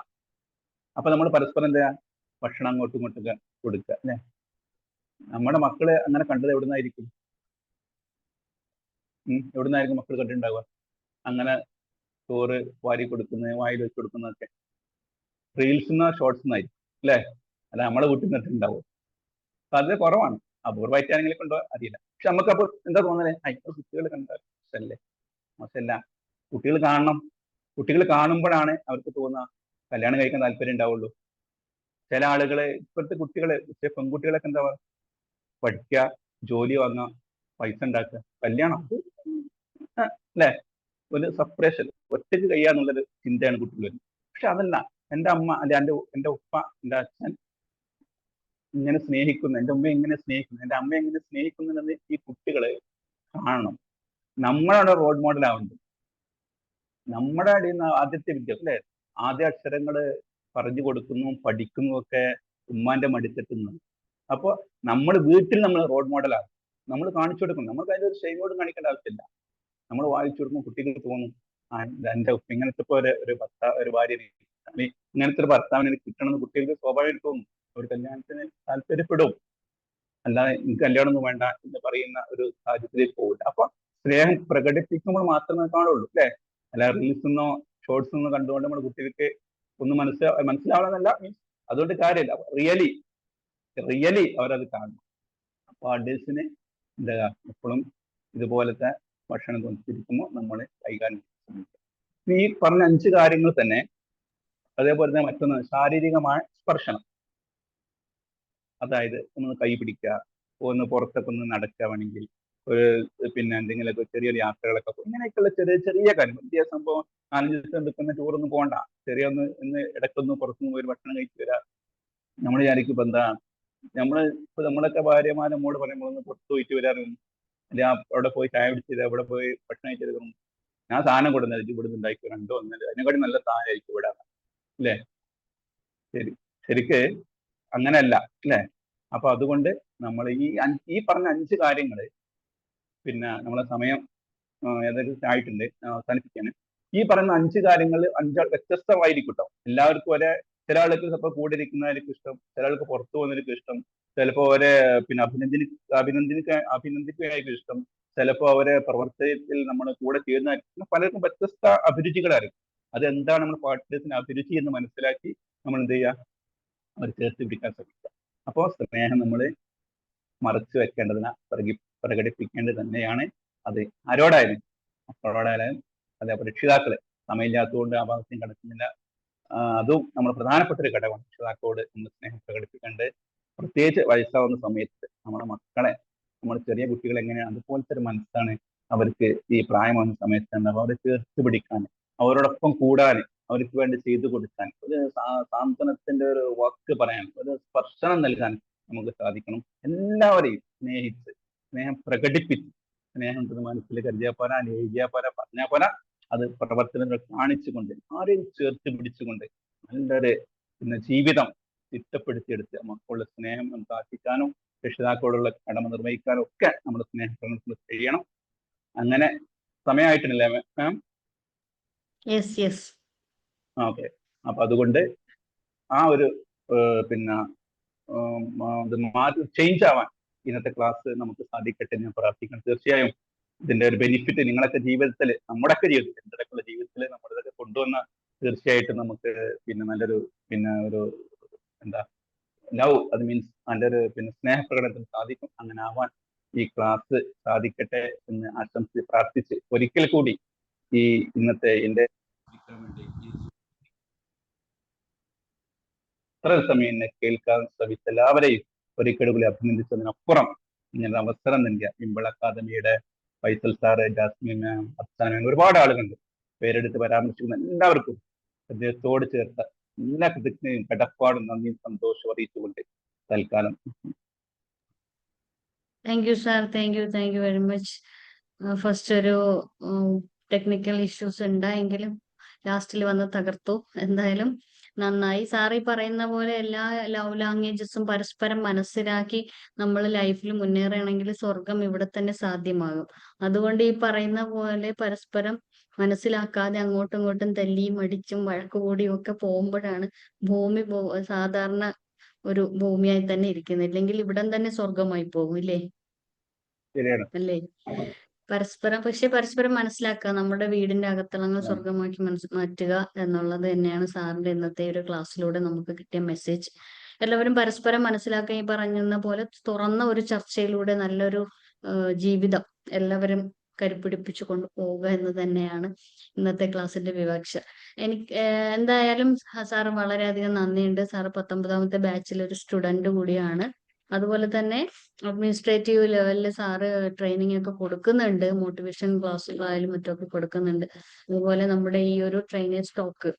അപ്പൊ നമ്മൾ പരസ്പരം എന്താ ഭക്ഷണം അങ്ങോട്ടും ഇങ്ങോട്ടൊക്കെ കൊടുക്കുക അല്ലെ. നമ്മുടെ മക്കള് അങ്ങനെ കണ്ടത് എവിടുന്നായിരിക്കും? എവിടുന്നായിരിക്കും മക്കൾ കണ്ടിട്ടുണ്ടാവുക? അങ്ങനെ ചോറ് വാരി കൊടുക്കുന്നത്, വായിൽ വെച്ച് കൊടുക്കുന്നതൊക്കെ റീൽസിന്നോ ഷോർട്സിന്നായിരിക്കും അല്ലെ. അല്ല നമ്മളെ വീട്ടിൽ നിന്നിട്ടുണ്ടാവും. അപ്പൊ അത് കുറവാണ്. അപൂർവമായിട്ടാണെങ്കിലും കൊണ്ടോ അറിയില്ല. പക്ഷെ നമുക്കപ്പോൾ എന്താ തോന്നുന്നത്, ഇപ്പൊ കുട്ടികൾ കണ്ടാൽ മോശമല്ലേ? മോശമല്ല, കുട്ടികൾ കാണണം. കുട്ടികൾ കാണുമ്പോഴാണ് അവർക്ക് തോന്നുക കല്യാണം കഴിക്കാൻ താല്പര്യം ഉണ്ടാവുള്ളൂ. ചില ആളുകളെ, ഇപ്പോഴത്തെ കുട്ടികളെ, പെൺകുട്ടികളൊക്കെ എന്താ പറയുക, പഠിക്കുക, ജോലി വാങ്ങുക, പൈസ ഉണ്ടാക്കുക, കല്യാണം അല്ലെ. ഒരു സെപ്പറേഷൻ, ഒറ്റയ്ക്ക് കഴിയാന്നുള്ളൊരു ചിന്തയാണ് കുട്ടികൾ വരുന്നത്. പക്ഷെ അതല്ല, എൻ്റെ അമ്മ അല്ലെ എൻ്റെ ഉപ്പ, എൻ്റെ അച്ഛൻ ഇങ്ങനെ സ്നേഹിക്കുന്നു, എൻ്റെ ഉമ്മ ഇങ്ങനെ സ്നേഹിക്കുന്നു, എൻ്റെ അമ്മ എങ്ങനെ സ്നേഹിക്കുന്നുണ്ടെന്ന് ഈ കുട്ടികളെ കാണണം. നമ്മളാണ് റോൾ മോഡൽ ആവേണ്ടത്. നമ്മുടെ അടിയിൽ ആദ്യത്തെ വിദ്യ അല്ലെ, ആദ്യ അക്ഷരങ്ങള് പറഞ്ഞു കൊടുക്കുന്നു, പഠിക്കുന്നു ഒക്കെ ഉമ്മാന്റെ മടിത്തെട്ടുന്നു. അപ്പോൾ നമ്മൾ വീട്ടിൽ നമ്മൾ റോൾ മോഡലാണ്. നമ്മൾ കാണിച്ചു കൊടുക്കണം. നമുക്ക് അതിൻ്റെ ഒരു ഷെയിമോട് കാണിക്കേണ്ട ആവശ്യമില്ല. നമ്മൾ വായിച്ചു കൊടുക്കും, കുട്ടികൾക്ക് തോന്നും എൻ്റെ ഉപ്പ ഇങ്ങനത്തെ ഒരു ഭാര്യ, ഇങ്ങനത്തെ ഒരു ഭർത്താവിനെ കിട്ടണമെന്ന് കുട്ടികൾക്ക് സ്വാഭാവികമായിട്ട് തോന്നും. ഒരു കല്യാണത്തിന് താല്പര്യപ്പെടും. അല്ലാതെ എനിക്ക് കല്യാണം ഒന്നും വേണ്ട എന്ന് പറയുന്ന ഒരു സാഹചര്യത്തിൽ പോകില്ല. അപ്പൊ സ്നേഹം പ്രകടിപ്പിക്കുമ്പോൾ മാത്രമേ കാണുള്ളൂ അല്ലെ. അല്ല റീൽസ് ഷോർട്സ് കണ്ടുകൊണ്ട് നമ്മുടെ കുട്ടികൾക്ക് ഒന്നും മനസ്സിലാവണമെന്നല്ല, മീൻസ് അതുകൊണ്ട് കാര്യമില്ല. റിയലി അവരത് കാണണം. അപ്പൊ ആർട്ടിസ്റ്റിന് എന്താ എപ്പോഴും ഇതുപോലത്തെ ഭക്ഷണം കൊണ്ടിരിക്കുമ്പോൾ നമ്മൾ കൈകാര്യം ശ്രമിക്കുക. ഈ പറഞ്ഞ 5 കാര്യങ്ങൾ തന്നെ. അതേപോലെ തന്നെ മറ്റൊന്ന് ശാരീരികമായ സ്പർശനം. അതായത് ഒന്ന് കൈ പിടിക്കുക, ഒന്ന് പുറത്തൊക്കെ ഒന്ന് നടക്കുക, വേണമെങ്കിൽ ഒരു പിന്നെ എന്തെങ്കിലുമൊക്കെ ചെറിയൊരു യാത്രകളൊക്കെ, ഇങ്ങനെയൊക്കെയുള്ള ചെറിയ ചെറിയ കാര്യം. വലിയ സംഭവം 4 ദിവസം എടുക്കുന്ന ടൂറൊന്നും പോകണ്ട. ഇന്ന് ഇടയ്ക്കൊന്ന് പുറത്തുനിന്ന് പോയി ഭക്ഷണം കഴിച്ചു വരാം. നമ്മൾ വിചാരിക്കും ഇപ്പൊ എന്താ, നമ്മളൊക്കെ ഭാര്യമാർ നമ്മോട് പറയുമ്പോൾ ഒന്ന് പുറത്ത് പോയിട്ട് വരാറും, അല്ലെ അവിടെ പോയി ചായ പിടിച്ചത്, അവിടെ പോയി ഭക്ഷണം കഴിച്ചത്, ഞാൻ സാധനം കൊടുക്കുന്നത് ഇവിടുന്ന് ഉണ്ടാക്കി 2 1 അതിനെക്കാട്ടി നല്ല സാധനമായിരിക്കും ഇവിടെ അല്ലേ. ശരിക്ക് അങ്ങനെയല്ല അല്ലേ. അപ്പൊ അതുകൊണ്ട് നമ്മൾ ഈ പറഞ്ഞ 5 കാര്യങ്ങൾ, പിന്നെ നമ്മളെ സമയം ഏതായാലും ആയിട്ടുണ്ട്, അവസാനിപ്പിക്കാന്. ഈ പറയുന്ന 5 കാര്യങ്ങൾ 5 വ്യത്യസ്തമായിരിക്കും കേട്ടോ. എല്ലാവർക്കും ചില ആൾക്ക് ചിലപ്പോൾ കൂടെ ഇരിക്കുന്നതായിരിക്കും ഇഷ്ടം, ചില ആൾക്ക് പുറത്തു പോകുന്നതായിരിക്കും ഇഷ്ടം, ചിലപ്പോൾ അവരെ പിന്നെ അഭിനന്ദിക്കുകയായിരിക്കും ഇഷ്ടം, ചിലപ്പോൾ അവരെ പ്രവർത്തനത്തിൽ നമ്മൾ കൂടെ ചെയ്യുന്നതായിരിക്കും. പലർക്കും വ്യത്യസ്ത അഭിരുചികളായിരിക്കും. അതെന്താണ് നമ്മൾ പാർട്ട്നേഴ്സിന് അഭിരുചി എന്ന് മനസ്സിലാക്കി നമ്മൾ എന്ത് ചെയ്യുക, അവർ ചേർത്ത് പിടിക്കാൻ ശ്രമിക്കുക. അപ്പോൾ സ്നേഹം നമ്മൾ മറച്ചു വെക്കേണ്ടതിന് പ്രകടിപ്പിക്കേണ്ടത് തന്നെയാണ്. അത് ആരോടായാലും, മക്കളോടായാലും അതേപോലെ രക്ഷിതാക്കള് സമയമില്ലാത്തതുകൊണ്ട് ആ ഭാഗത്തും കിടക്കുന്നില്ല. അതും നമ്മൾ പ്രധാനപ്പെട്ട ഒരു ഘടകമാണ്. രക്ഷിതാക്കളോട് നമ്മൾ സ്നേഹം പ്രകടിപ്പിക്കേണ്ടത്. പ്രത്യേകിച്ച് വയസ്സാവുന്ന സമയത്ത് നമ്മുടെ മക്കളെ, നമ്മുടെ ചെറിയ കുട്ടികൾ എങ്ങനെയാണ് അതുപോലത്തെ ഒരു മനസ്സാണ് അവർക്ക് ഈ പ്രായമാകുന്ന സമയത്ത് ഉണ്ടാവും. അവരെ ചേർത്ത് പിടിക്കാൻ, അവരോടൊപ്പം കൂടാൻ, അവർക്ക് വേണ്ടി ചെയ്തു കൊടുക്കാൻ, ഒരു സാന്ത്വനത്തിന്റെ ഒരു വാക്ക് പറയാൻ, ഒരു സ്പർശനം നൽകാൻ നമുക്ക് സാധിക്കണം. എല്ലാവരെയും സ്നേഹിച്ച്, സ്നേഹം പ്രകടിപ്പിച്ച്, സ്നേഹം മനസ്സിൽ കരുതിയാൽ പോരാ, ലേഖിയാൽ പോരാ, പറഞ്ഞാൽ പോരാ, അത് പ്രവർത്തനങ്ങൾ കാണിച്ചുകൊണ്ട്, ആരെയും ചേർത്ത് പിടിച്ചുകൊണ്ട് നല്ലൊരു ജീവിതം ചിട്ടപ്പെടുത്തിയെടുത്ത് മക്കളുടെ സ്നേഹം നമുക്ക് ആർജിക്കാനും രക്ഷിതാക്കളോടുള്ള കടമ നിർവഹിക്കാനും ഒക്കെ നമ്മുടെ സ്നേഹപ്രകടനത്തിൽ ചെയ്യണം. അങ്ങനെ സമയമായിട്ടില്ലേ മാം? ഓക്കെ. അപ്പൊ അതുകൊണ്ട് ആ ഒരു ചേഞ്ച് ആവാൻ ഇന്നത്തെ ക്ലാസ് നമുക്ക് സാധിക്കട്ടെ എന്ന് ഞാൻ പ്രാർത്ഥിക്കണം. തീർച്ചയായും ഇതിന്റെ ഒരു ബെനിഫിറ്റ് നിങ്ങളൊക്കെ ജീവിതത്തിൽ, നമ്മുടെയൊക്കെ ജീവിതത്തിൽ, എന്തൊക്കെ ജീവിതത്തിൽ നമ്മളിതൊക്കെ കൊണ്ടുവന്ന തീർച്ചയായിട്ടും നമുക്ക് നല്ലൊരു ഒരു എന്താ ലവ്, അത് മീൻസ് നല്ലൊരു സ്നേഹപ്രകടനത്തിന് സാധിക്കും. അങ്ങനെ ആവാൻ ഈ ക്ലാസ് സാധിക്കട്ടെ എന്ന് ആശംസിച്ച് പ്രാർത്ഥിച്ച് ഒരിക്കൽ കൂടി ഈ ഇന്നത്തെ എന്റെ ഇത്ര സമയം എന്നെ കേൾക്കാൻ ശ്രമിച്ച എല്ലാവരെയും ഒരിക്കൽ കൂടി അഭിനന്ദിച്ചതിനപ്പുറം ഇങ്ങനെ അവസരം നൽകിയ വിംബിൾ അക്കാദമിയുടെ ഫൈസൽ സാറ്, ജാസ്മിൻ മാം, അഫ്സാൻ മാം, ഒരുപാട് ആളുകളുണ്ട്, പേരെടുത്ത് പരാമർശിക്കുന്ന എല്ലാവർക്കും അദ്ദേഹത്തോട് ചേർത്ത എല്ലാ കൃത്യജ്ഞയും കടപ്പാടും നന്ദിയും സന്തോഷവും അറിയിച്ചുകൊണ്ട് തൽക്കാലം thank you sir, thank you very much. First ഒരു ടെക്നിക്കൽ ഇഷ്യൂസ് ഉണ്ടായെങ്കിലും ലാസ്റ്റിൽ വന്ന് തകർത്തു. എന്തായാലും നന്നായി. സാർ ഈ പറയുന്ന പോലെ എല്ലാ ലവ് ലാംഗ്വേജസും പരസ്പരം മനസ്സിലാക്കി നമ്മൾ ലൈഫിൽ മുന്നേറുകയാണെങ്കിൽ സ്വർഗം ഇവിടെ തന്നെ സാധ്യമാകും. അതുകൊണ്ട് ഈ പറയുന്ന പോലെ പരസ്പരം മനസ്സിലാക്കാതെ അങ്ങോട്ടും ഇങ്ങോട്ടും തല്ലിയും അടിച്ചും വഴക്കുകൂടിയും ഒക്കെ പോകുമ്പോഴാണ് ഭൂമി സാധാരണ ഒരു ഭൂമിയായി തന്നെ ഇരിക്കുന്നത്. ഇല്ലെങ്കിൽ ഇവിടം തന്നെ സ്വർഗമായി പോകും, ഇല്ലേ? അല്ലേ? പരസ്പരം മനസ്സിലാക്കുക, നമ്മുടെ വീടിന്റെ അകത്തളങ്ങൾ സ്വർഗമാക്കി മാറ്റുക എന്നുള്ളത് തന്നെയാണ് സാറിന്റെ ഇന്നത്തെ ഒരു ക്ലാസ്സിലൂടെ നമുക്ക് കിട്ടിയ മെസ്സേജ്. എല്ലാവരും പരസ്പരം മനസ്സിലാക്കുക, ഈ പറഞ്ഞ പോലെ തുറന്ന ഒരു ചർച്ചയിലൂടെ നല്ലൊരു ജീവിതം എല്ലാവരും കരുപിടിപ്പിച്ചു കൊണ്ടുപോവുക എന്ന് തന്നെയാണ് ഇന്നത്തെ ക്ലാസ്സിന്റെ വിവക്ഷ. എനിക്ക് എന്തായാലും സാറ് വളരെയധികം നന്ദിയുണ്ട്. സാറ് 19ാമത്തെ ബാച്ചിൽ ഒരു സ്റ്റുഡന്റ് കൂടിയാണ്. അതുപോലെ തന്നെ അഡ്മിനിസ്ട്രേറ്റീവ് ലെവലിൽ സാറ് ട്രെയിനിങ് ഒക്കെ കൊടുക്കുന്നുണ്ട്, മോട്ടിവേഷൻ ക്ലാസ്സുകളായാലും മറ്റൊക്കെ കൊടുക്കുന്നുണ്ട്. അതുപോലെ നമ്മുടെ ഈ ഒരു ട്രെയിനേഴ്സ് ടോക്ക്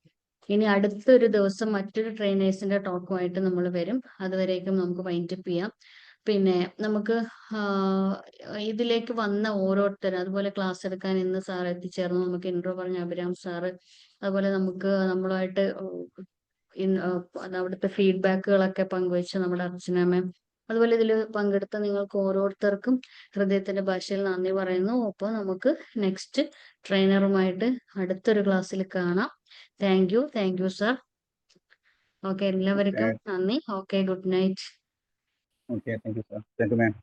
ഇനി അടുത്തൊരു ദിവസം മറ്റൊരു ട്രെയിനേഴ്സിന്റെ ടോക്കുമായിട്ട് നമ്മൾ വരും. അതുവരേക്കും നമുക്ക് വൈൻഡപ്പ് ചെയ്യാം. പിന്നെ നമുക്ക് ഇതിലേക്ക് വന്ന ഓരോരുത്തരും, അതുപോലെ ക്ലാസ് എടുക്കാൻ ഇന്ന് സാർ എത്തിച്ചേർന്നു, നമുക്ക് ഇൻട്രോ പറഞ്ഞ അഭിരാം സാറ്, അതുപോലെ നമുക്ക് നമ്മളുമായിട്ട് അവിടുത്തെ ഫീഡ്ബാക്കുകളൊക്കെ പങ്കുവെച്ച് നമ്മുടെ അർച്ചന മാം, അതുപോലെ ഇതിൽ പങ്കെടുത്ത നിങ്ങൾക്ക് ഓരോരുത്തർക്കും ഹൃദയത്തിന്റെ ഭാഷയിൽ നന്ദി പറയുന്നു. അപ്പോൾ നമുക്ക് നെക്സ്റ്റ് ട്രെയിനറുമായിട്ട് അടുത്തൊരു ക്ലാസ്സിൽ കാണാം. Thank you sir. ഓക്കെ, എല്ലാവർക്കും നന്ദി. Okay, good night. Okay, thank you sir. Thank you ma'am.